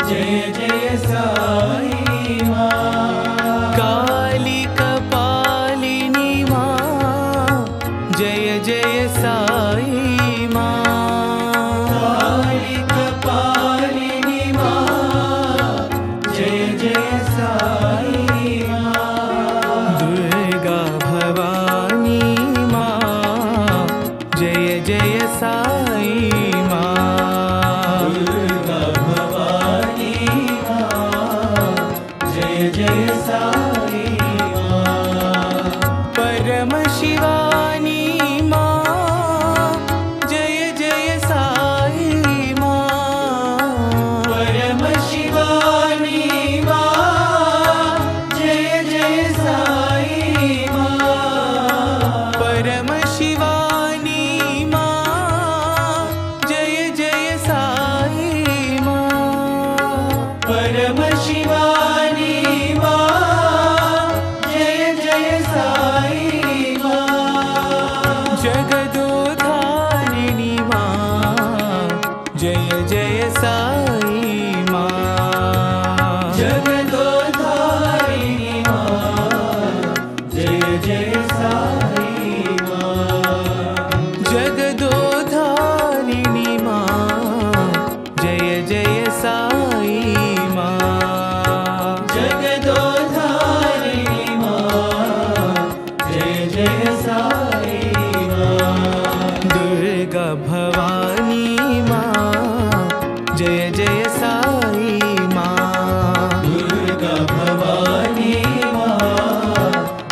जय जय साई माँ काली कपालिनी माँ जय जय साई माँ। काली कपालिनी माँ जय जय साई माँ दुर्गा भवानी माँ जय जय साई माँ। दुर्गा भवानी माँ जय जय साई माँ परम शिवानी माँ जय जय साई परमशिवानी मां जय जय साई मां जगदोधारिणी मां जय जय साई मां जगदोधारिणी मां जय जय साई मां जगदोधारिणी मां जय जय साई मां जगदोधारिणी मां जय जय साई मां दुर्गा भवानी मां जय जय साई मां दुर्गा भवानी मां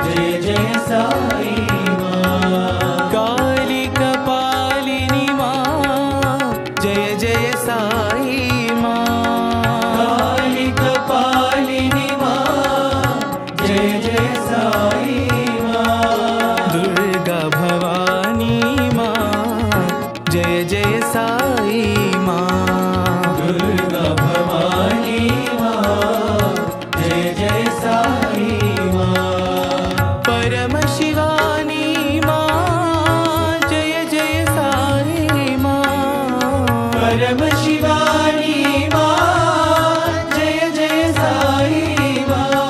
जय जय साई मां काली कपालिनी मां जय जय साई मां काली कपालिनी मां जय जय साई मां दुर्गा भवानी मां जय जय साई मां दुर्गा भवानी मां जय जय साई मां परम शिवानी मां जय जय साई मां परम शिवानी मां जय जय साई मां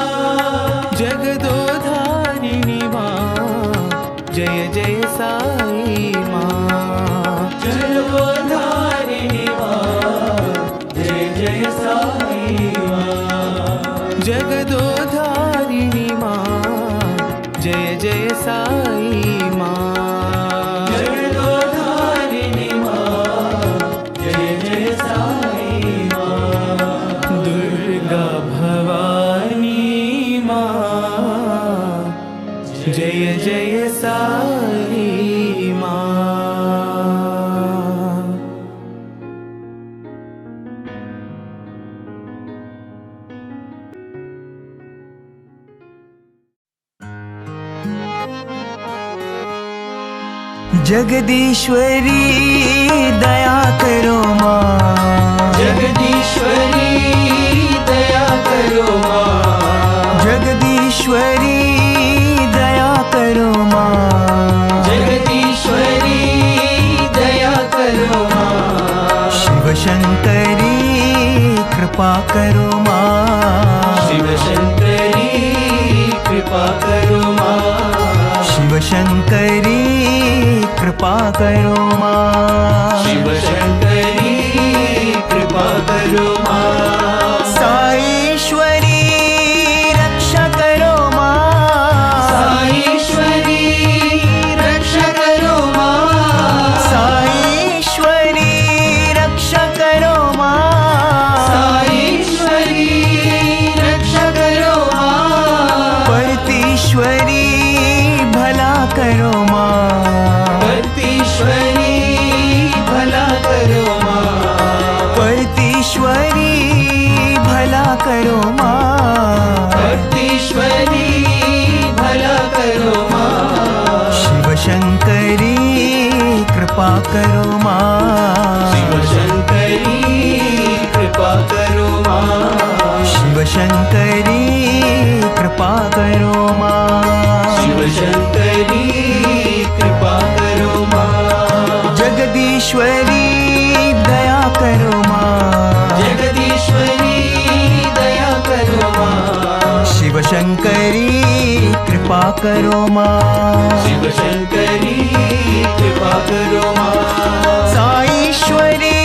जगदोधारिणी मां जय जय साई मां जगदोधारिणी मां जय जय साई मां जगदोधारिणी मां जय जय साई मां जगदोधारिणी मां जय जय साई मां दुर्गा भवानी मां जय जय साई मां जगदीश्वरी दया करो माँ जगदीश्वरी दया करो मां जगदीश्वरी दया करो माँ जगदीश्वरी दया करो मां शिव शंकरी कृपा करो माँ शिव शंकरी कृपा करो मां शिव शंकरी कृपा करो माँ शिव शंकरी कृपा करो मां साईश्वरी रक्षा करो माँ साईश्वरी रक्षा करो मां साईश्वरी रक्षा करो माँ साईश्वरी रक्षा करो मां परतीश्वरी भला करो माँ परतीश्वरी भला करो मां परतीश्वरी भला करो माँ परतीश्वरी भला करो मां शिव शंकरी कृपा करो माँ शिव शंकरी कृपा करो मां शिव शंकरी कृपा करो माँ शिव शंकरी कृपा करो मां जगदीश्वरी दया करो माँ जगदीश्वरी दया करो मां शिव शंकरी कृपा करो माँ शिव शंकरी कृपा करो मां साईश्वरी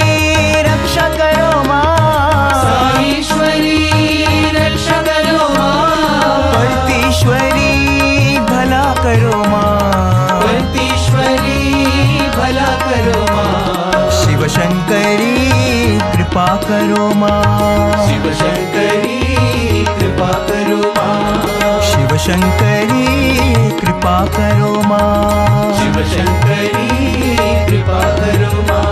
रक्षा करो माँ साईश्वरी रक्षा करो मां परतीश्वरी भला करो माँ परतीश्वरी भला करो मां शिव शंकरी कृपा करो माँ शिव शंकरी कृपा करो मां शिव शंकरी कृपा करो माँ शिव शंकरी कृपा करो मां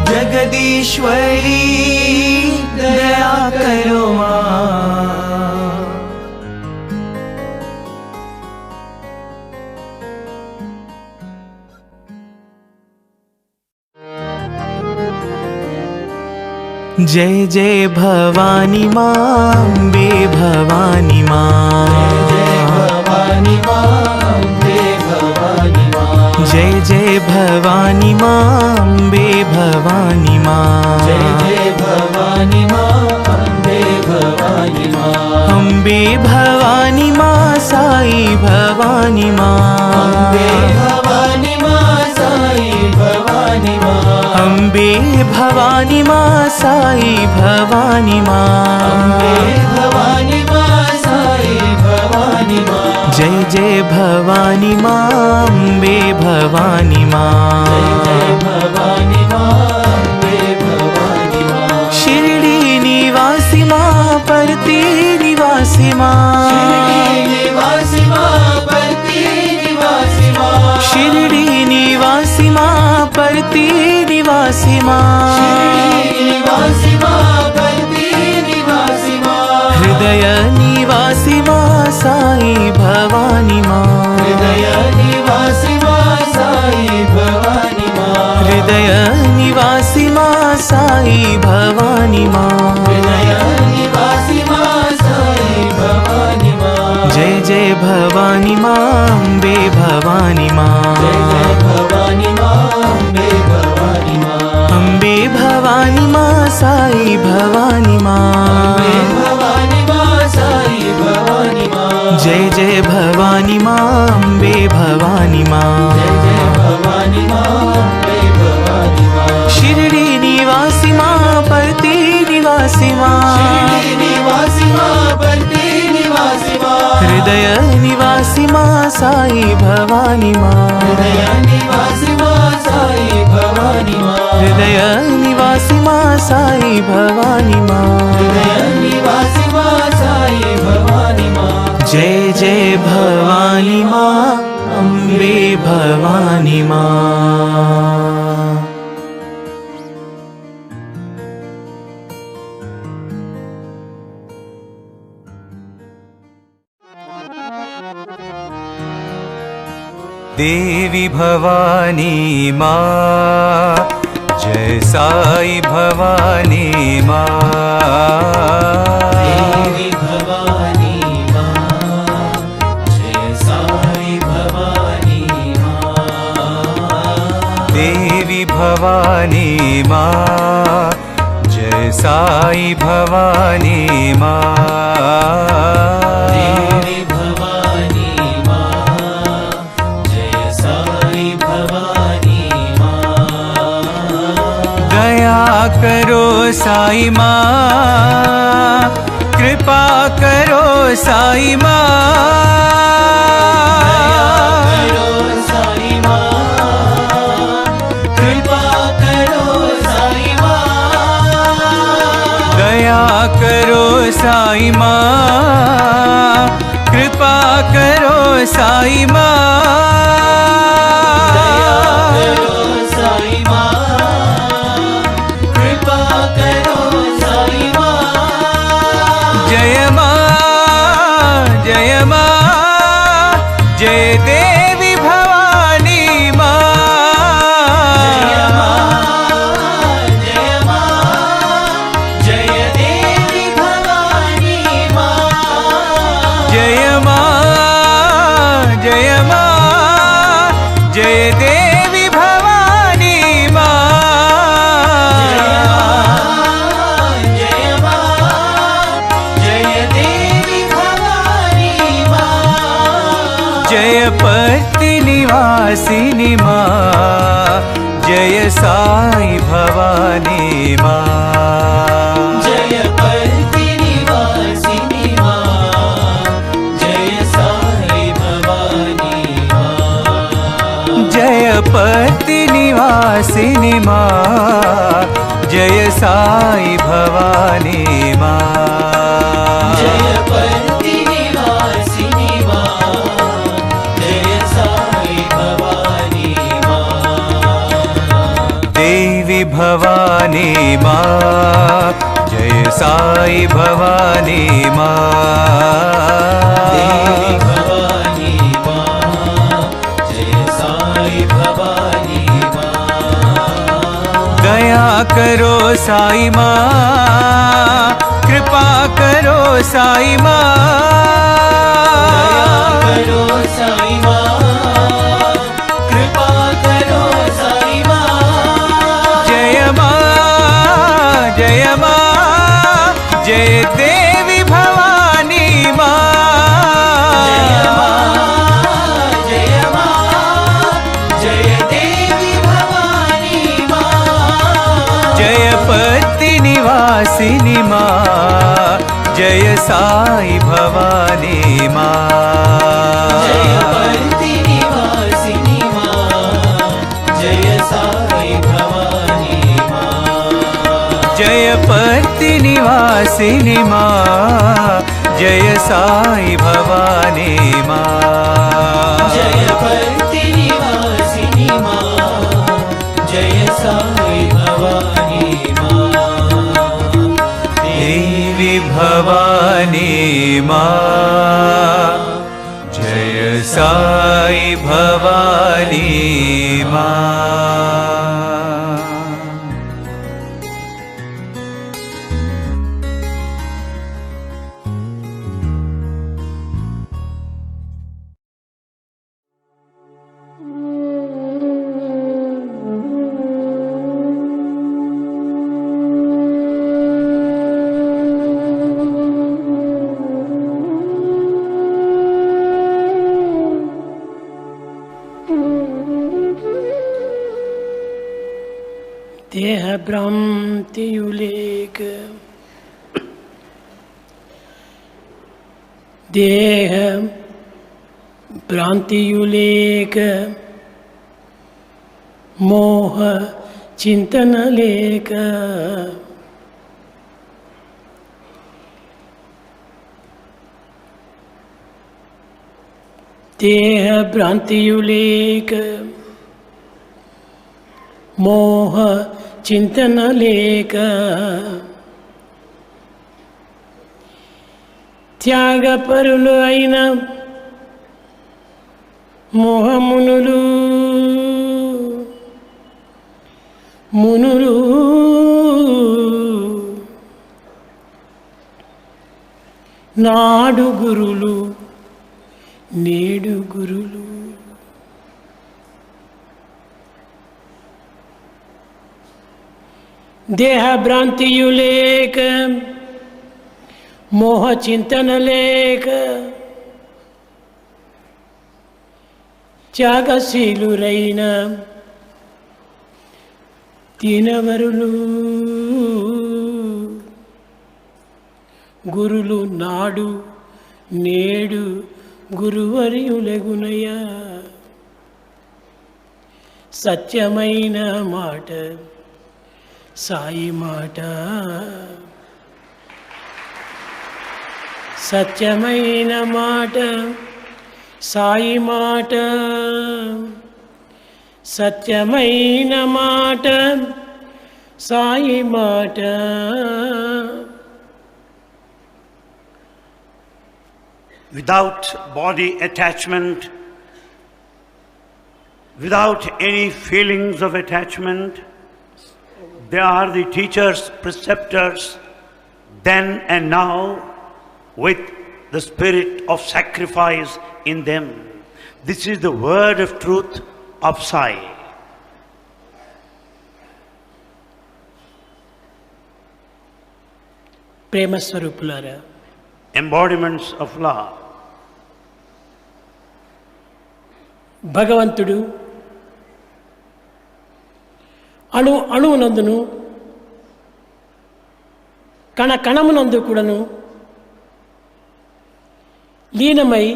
जगदीश्वरी दया करो माँ जय जय भवानी माँ अम्बे भवानी माँ, भवानी माँ अम्बे भवानी माँ, जय जय भवानी माँ अम्बे भवानी माँ, जय जय भवानी माँ अम्बे भवानी माँ, अम्बे भवानी माँ साई भवानी माँ, अम्बे भवानी माँ साई भवानी माँ, अम्बे भवानी माँ साई भवानी माँ, अम्बे भवानी माँ साई भवानी माँ, जय जय भवानी माँ अम्बे भवानी माँ, जय जय भवानी माँ अम्बे भवानी माँ, शिरडी निवासी माँ परती निवासी माँ, शिरडी निवासी माँ परती निवासी माँ, शिरडी निवासी माँ परती निवासी माँ, शिरडी निवासी माँ परती निवासी माँ, हृदय निवासी माँ साई भवानी माँ, हृदय निवासी माँ साई भवानी माँ, हृदय निवासी माँ साई भवानी माँ, हृदय निवासी माँ साई भवानी माँ, जय जय भवानी माँ अम्बे भवानी माँ, जय जय भवानी माँ अम्बे भवानी माँ, अम्बे भवानी माँ साई भवानी माँ, अम्बे भवानी माँ साई भवानी माँ, जय जय भवानी माँ अम्बे भवानी माँ, जय जय भवानी माँ अम्बे भवानी माँ, शिरडी निवासी माँ परती निवासी माँ, शिरडी निवासी माँ परती निवासी माँ, हृदय निवासी माँ साई भवानी माँ, हृदय निवासी माँ साई भवानी माँ, हृदय निवासी माँ साई भवानी माँ, हृदय निवासी माँ साई भवानी माँ, जय जय भवानी माँ अम्बे भवानी माँ। देवी भवानी माँ, जय साई भवानी माँ, देवी भवानी माँ, जय साई भवानी माँ, देवी भवानी माँ, जय साई भवानी माँ, देवी भवानी माँ, जय साई भवानी माँ, दया करो साई माँ, कृपा करो साई माँ, करो साई माँ, कृपा करो साई माँ, दया करो साई माँ, कृपा करो साई माँ, करो साई माँ, कृपा करो साई माँ, जय माँ, जय माँ, जय देवी भवानी माँ, जय माँ, जय माँ, जय देवी भवानी माँ, जय माँ, जय माँ, जय देवी भवानी माँ, जय माँ, जय देवी भवानी माँ, जय पति निवासिनी माँ, जय साई भवानी माँ, जय पति निवासिनी माँ, जय साई भवानी माँ, जय पति निवासिनी माँ, जय साई भवानी माँ, जय पति निवासिनी माँ, जय साई भवानी माँ, देवी भवानी माँ, जय साई भवानी माँ, देवी भवानी माँ, जय साई भवानी माँ, दया दया करो साई माँ, कृपा करो साई माँ, दया करो साई माँ, कृपा करो साई माँ। जय माँ जय देवी भवानी माँ, जय माँ जय देवी भवानी माँ। जय पति निवासिनी माँ, जय साई भवानी माँ, जय पति निवासिनी माँ, जय साई भवानी माँ। जय पति निवासिनी माँ, जय साई भवानी माँ, जय पति निवासिनी माँ, जय साई भवानी माँ। देवी भवानी माँ, जय साई भवानी माँ। देह भ्रांतियुलेक देह भ्रांतियुलेक मोह चिंतन लेक देह भ्रांतियुलेक मोह चिंतन लेक త్యాగ పరులు అయిన మోహమునులు మునులు నాడు గురులు నేడు గురులు देह भ्रांतियु लेक मोह चिंतन लेक త్యాగశీలురైన దీనవరులు గురులు నాడు నేడు గురువర్యులగునయ సత్యమైన మాట సాయి మాట సత్యమైన మాట సాయి మాట సత్యమైన మాట సాయి మాట without body attachment, without any feelings of attachment. They are the teachers, preceptors, then and now, with the spirit of sacrifice in them. This is the word of truth of Sai. ప్రేమ స్వరూపులారా, embodiments of love. భగవంతుడు అణువునందును కణమునందు కూడాను లీనమై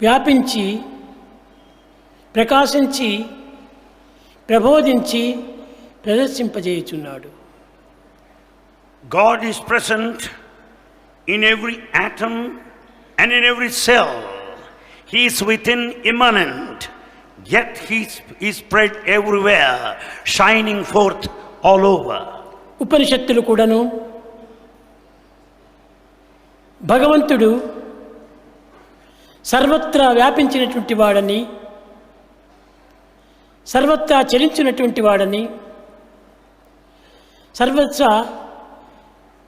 వ్యాపించి ప్రకాశించి ప్రబోధించి ప్రదర్శింపజేయుచున్నాడు. God is present in every atom and in every cell. He is within, immanent, yet he is spread everywhere, shining forth all over. ఉపనిషత్తులు కూడాను భగవంతుడు సర్వత్రా వ్యాపించినటువంటి వాడని, సర్వత్రా చలించినటువంటి వాడని, సర్వత్రా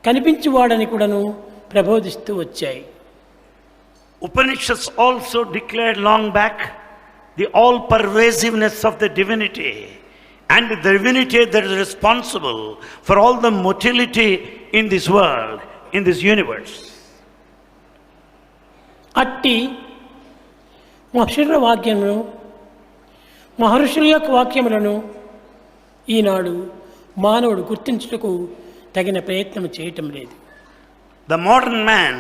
కనిపించువాడని కూడాను ప్రబోధిస్తూ వచ్చాయి. Upanishads also declared long back the all-pervasiveness of the divinity and the divinity that is responsible for all the motility in this world, in this universe. అట్టి మహర్షుల వాక్యమును మహర్షుల యొక్క వాక్యములను ఈనాడు మానవుడు గుర్తించుటకు తగిన ప్రయత్నం చేయటం లేదు. The modern man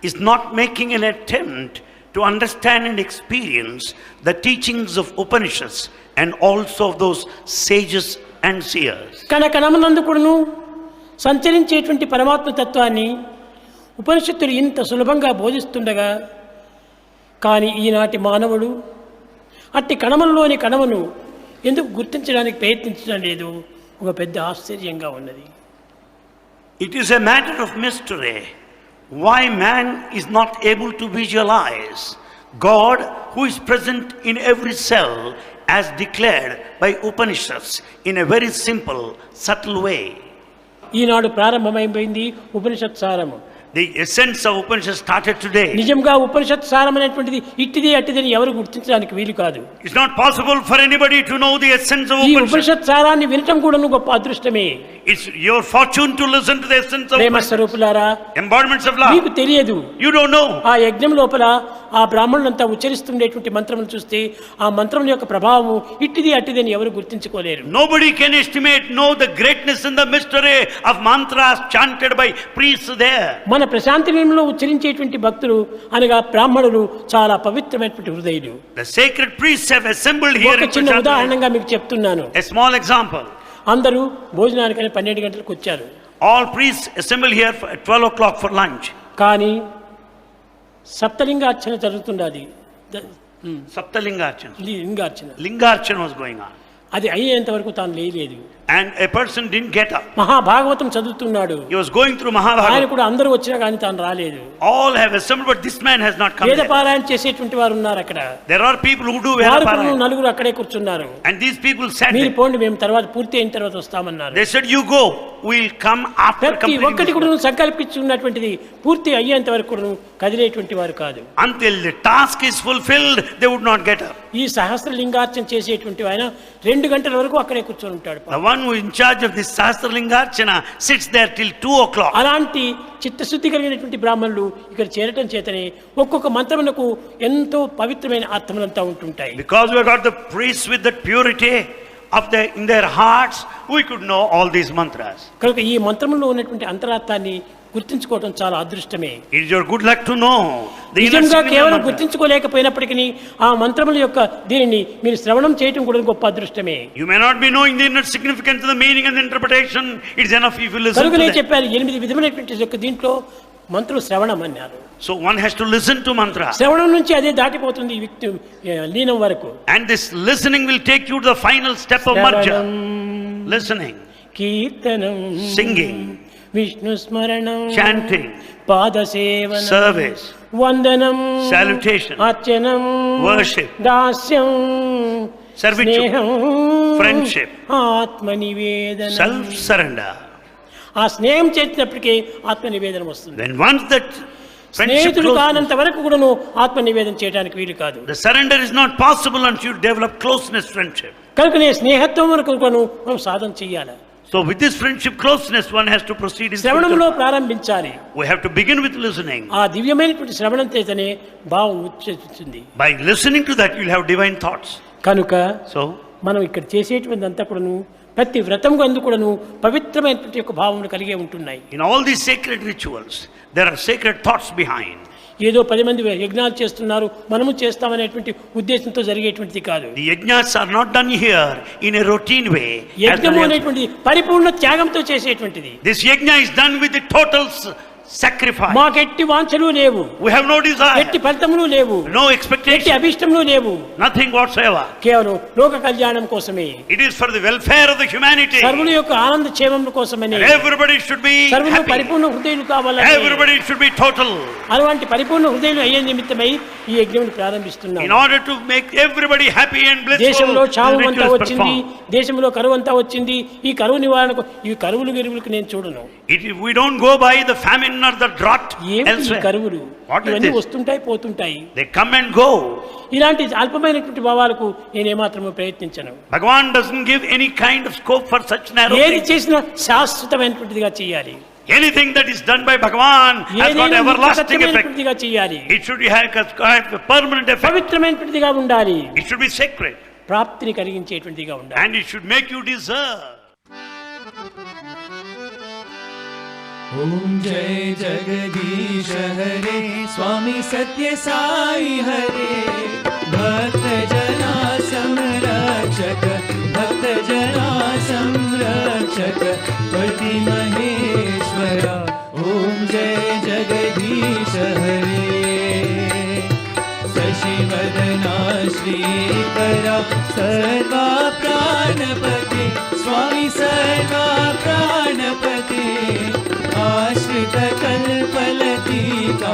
is not making an attempt to understand and experience the teachings of Upanishads and also of those sages and seers. కణకణమునందు కూడాను సంచరించేటువంటి పరమాత్మ తత్వాన్ని ఉపనిషత్తులు ఇంత సులభంగా బోధిస్తుండగా కానీ ఈనాటి మానవుడు అట్టి కణములోని కణమును ఎందుకు గుర్తించడానికి ప్రయత్నించడం లేదు, ఒక పెద్ద ఆశ్చర్యంగా ఉన్నది. It is a matter of mystery why man is not able to visualize God who is present in every cell as declared by Upanishads in a very simple, subtle way. ఈనాడు ప్రారంభమైపోయింది ఉపనిషత్ సారము. The essence of Upanishad started today. నిజంగా ఉపనిషత్ సారం అనేటువంటిది ఇట్టిది అట్టిదని ఎవరు గుర్తించడానికి వీలు కాదు. It's not possible for anybody to know the essence of ఈ Upanishad. ఉపనిషత్ సారాన్ని వినటం కూడా గొప్ప అదృష్టమే. It's your fortune to listen to the essence of ప్రేమ స్వరూపులారా, embodiments of love. మీకు తెలియదు. You don't know. ఆ యజ్ఞం లోపల ఆ బ్రాహ్మణులంతా ఉచ్చరిస్తుండేటువంటి మంత్రములు చూస్తే ఆ మంత్రం యొక్క ప్రభావం ఇట్టిది అట్టిదని ఎవరు గుర్తించుకోలేరు. Nobody can know the greatness and the mystery of mantras chanted by priests there. మన ప్రశాంతి నిలయంలో ఉచ్చరించేటువంటి భక్తులు అనగా బ్రాహ్మణులు చాలా పవిత్రమైనటువంటి హృదయులు. The sacred priests have assembled here. ఒక చిన్న ఉదాహరణగా మీకు చెప్తున్నాను. A small example. అందరూ భోజనానికని 12 గంటలకు వచ్చారు. All priests assemble here at 12 o'clock for lunch. కానీ సప్తలింగార్చన జరుగుతున్నది. Saptalingarchana. లింగార్చన was going on. అది అయ్యేంత వరకు తాను లేలేదు. And a person didn't get up. Mahabhagavatam చదువుతున్నాడు. He was going through Mahabharata. ఆయన కూడా అందరూ వచ్చినా కానీ తాను రాలేదు. All have assembled, but this man has not come. వేద పారాయణ చేసేటువంటి వారు ఉన్నారు అక్కడ. There are people who do Veda Parayana. నలుగురు అక్కడే కూర్చున్నారు. And these people said, మీరు పోండి, మేము తర్వాత పూర్తి అయిన తర్వాత వస్తామన్నారు. They said, you go, we'll come after completing. ఒక్కటి కూడా సంకల్పించున్నటువంటిది పూర్తి అయ్యేంత వరకు కూడా కదిలేటువంటి వారు కాదు. Until the task is fulfilled, they would not get up. ఈ సహస్రలింగార్చన చేసేటువంటి ఆయన 2 గంటల వరకు అక్కడే కూర్చొని ఉంటాడు. The one who is in charge of this Sahasralingarchana sits there till 2 o'clock. అలాంటి చిత్తశుద్ధి కలిగినటువంటి బ్రాహ్మణులు ఇక్కడ చేరటం చేతనే ఒక్కొక్క మంత్రమునకు ఎంతో పవిత్రమైన అర్థములంతా ఉంటుంటాయి. Because we have got the priests with that purity of in their hearts, we could know all these mantras. కనుక ఈ మంత్రములో ఉన్నటువంటి అంతరార్థాన్ని గుర్తించుకోవడం చాలా అదృష్టమే. It is your good luck to know the inner నిజంగా meaning కేవలం of గుర్తించుకోలేకపోయినప్పటికీ ఆ మంత్రముల యొక్క దీనిని మీరు శ్రవణం చేయటం కూడా గొప్ప అదృష్టమే. You may not be knowing the inner significance of the meaning and the interpretation. It is enough if you listen to కనుకనే them. చెప్పారు 8 విధమైనటువంటి యొక్క దీంట్లో మంత్ర శ్రవణం అన్నారు. So one has to listen to mantra. శ్రవణం నుంచి అదే దాటిపోతుంది లీనం వరకు. And this listening will take you to the final step of marja. Listening. కీర్తనం. Singing. విష్ణు స్మరణం. Chanting. పాదసేవనం. Service. వందనం. Salutation. అర్చనం. Worship. దాస్యం. Servitude. Friendship. ఆత్మ నివేదనం. Self surrender. ఆ స్నేహం చేసినప్పటికీ ఆత్మ నివేదనం వస్తుంది. When once that స్నేహితుడు కానంత వరకు కూడా ఆత్మ నివేదన చేయడానికి వీలు కాదు. The surrender is not possible until you develop closeness friendship. కనుకనే స్నేహత్వం వరకు మనం సాధన చేయాలి. So with this friendship closeness one has to proceed in శ్రవణంలో ప్రారంభించాలి. We have to begin with listening. ఆ దివ్యమైనటువంటి శ్రవణం చేతనే భావం వచ్చేస్తుంది. By listening to that you will have divine thoughts. కనుక సో మనం ఇక్కడ చేసేటువంటి అంతా కూడాను ప్రతి వ్రతం అందు కూడాను పవిత్రమైనటువంటి యొక్క భావములు కలిగే ఉంటున్నాయి. In all these sacred rituals there are sacred thoughts behind. ఏదో 10 మంది యజ్ఞాలు చేస్తున్నారు మనము చేస్తామనేటువంటి ఉద్దేశంతో జరిగేటువంటిది కాదు. The yajnas are not done here in a routine way. యజ్ఞము అనేటువంటి పరిపూర్ణ త్యాగంతో చేసేటువంటిది. This yajna is done with the total sacrifice. మాకు ఎట్టి వాంఛలు లేవు, We have no desire, ఎట్టి ఫలితములు లేవు, no ఎట్టి expectation, అభిష్టములు లేవు, nothing whatsoever. కేవలం లోక కళ్యాణం కోసమే, It is for the welfare of the humanity. సర్వుల యొక్క ఆనంద క్షేమం కోసమని, And everybody should be సర్వులు happy. పరిపూర్ణ హృదయులు కావాలని, Everybody should be total. అలాంటి పరిపూర్ణ హృదయులు అయ్యే నిమిత్తమై ఈ యజ్ఞమును ప్రారంభిస్తున్నాం. In order to make everybody happy and blissful, దేశంలో చావు the అంతా rituals వచ్చింది, performed. దేశంలో కరువు అంతా వచ్చింది. ఈ కరువు నివారణకు ఈ కరువులు గిరువులకు నేను చూడను. We don't go by the famine or the drought ఏమిటి ఈ elsewhere. కరువులు? What is ఇవన్నీ this? వస్తుంటాయి పోతుంటాయి. They come and go. ఇలాంటి అల్పమైనటువంటి భావాలకు నేను ఏమాత్రము ప్రయత్నించను. Bhagavan doesn't give any kind of scope for such narrow ఏది things. చేసినా శాశ్వతమైనటువంటిదిగా చేయాలి. Anything that is done by Bhagavan has got everlasting effect. చేయాలి. It should have a permanent effect. పవిత్రమైనటువంటిదిగా ఉండాలి. It should be sacred. ప్రాప్తిని కలిగించేటువంటిదిగా ఉండాలి. And it should make you deserve. ॐ जय जगदीश हरे स्वामी सत्य साई हरे भक्त जना संरक्षक भक्त जना संरक्षक पति महेश्वरा ॐ जय जगदीश हरे शशिवदना श्रीकरा सर्वा प्राणपते स्वामी सर्वा प्राणपते आश्रित कल्पलतिका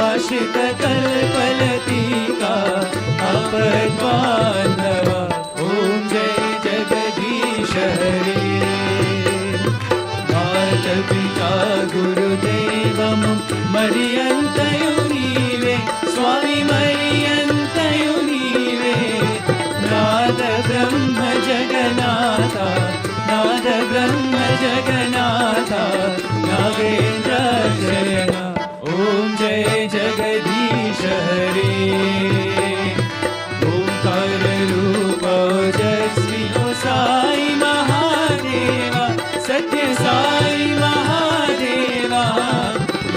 आश्रित कल्पलतिका आपद्बान्धवा ॐ जय जगदीश हरे मातपिता गुरुदैवं मरियन्तयु नीवे स्वामी मरियन्तयु नीवे नाद ब्रह्म जगन्नाथा नाद ब्रह्म जगन्नाथा नागेन्द्र शयन ॐ जय जगदीश हरे ओंकार रूप ओजस्वी ओ साई महादेवा सत्य साई महादेवा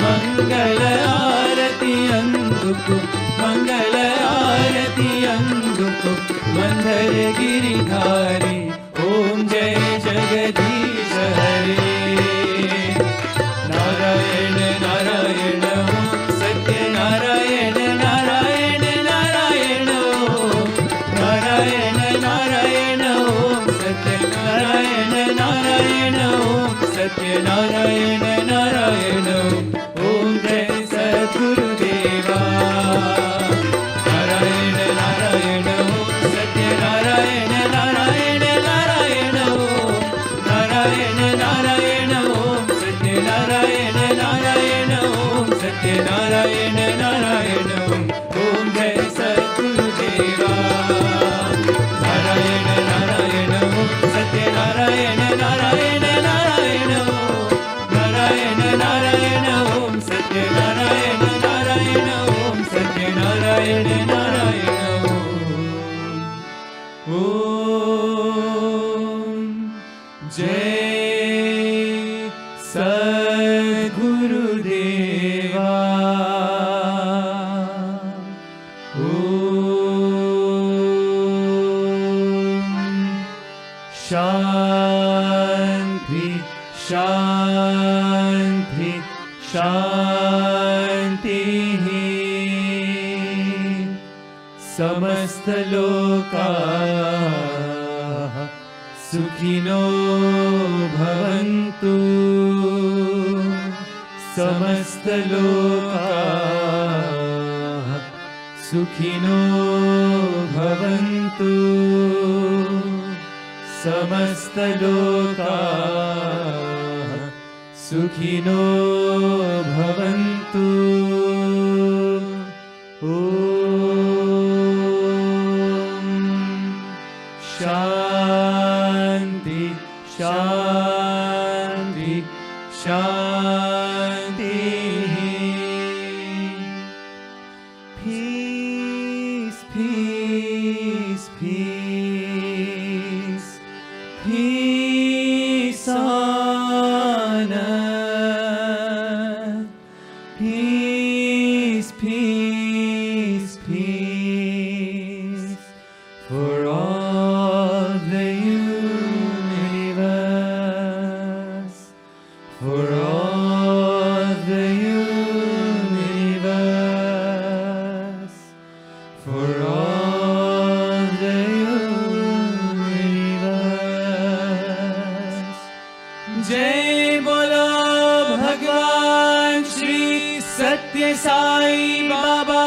मंगल आरती अंदुकु मंगल आरती अंदुकु मंदर गिरिधारी ॐ जय जगदीश हरे नारायण नारायण सत्य नारायण नारायण नारायण नारायण नारायण सत्य नारायण नारायण सत्य नारायण नारायण ॐ जय सद्गुरुदेवा नारायण नारायण सत्य नारायण नारायण नारायण नारायण नारायण सत्य नारायण नारायण सत्य नारायण नारायण ॐ जय सद्गुरुदेवा नारायण नारायण सत्य नारायण नारायण नारायण नारायण नारायण सत्य नारायण नारायण सत्य नारायण नारायण ॐ जय सद्गुरुदेवा शान्ति शान्ति शान्तिः समस्तलोकाः सुखिनो भवन्तु समस्तलोकाः सुखिनो भवन्तु समस्तलोकाः सुखिनो भवन्तु ॐ शान्ति शान्ति शान्तिः peace peace peace peace on earth peace peace peace for all the universe for all the जय बोलो भगवान श्री सत्य साई बाबा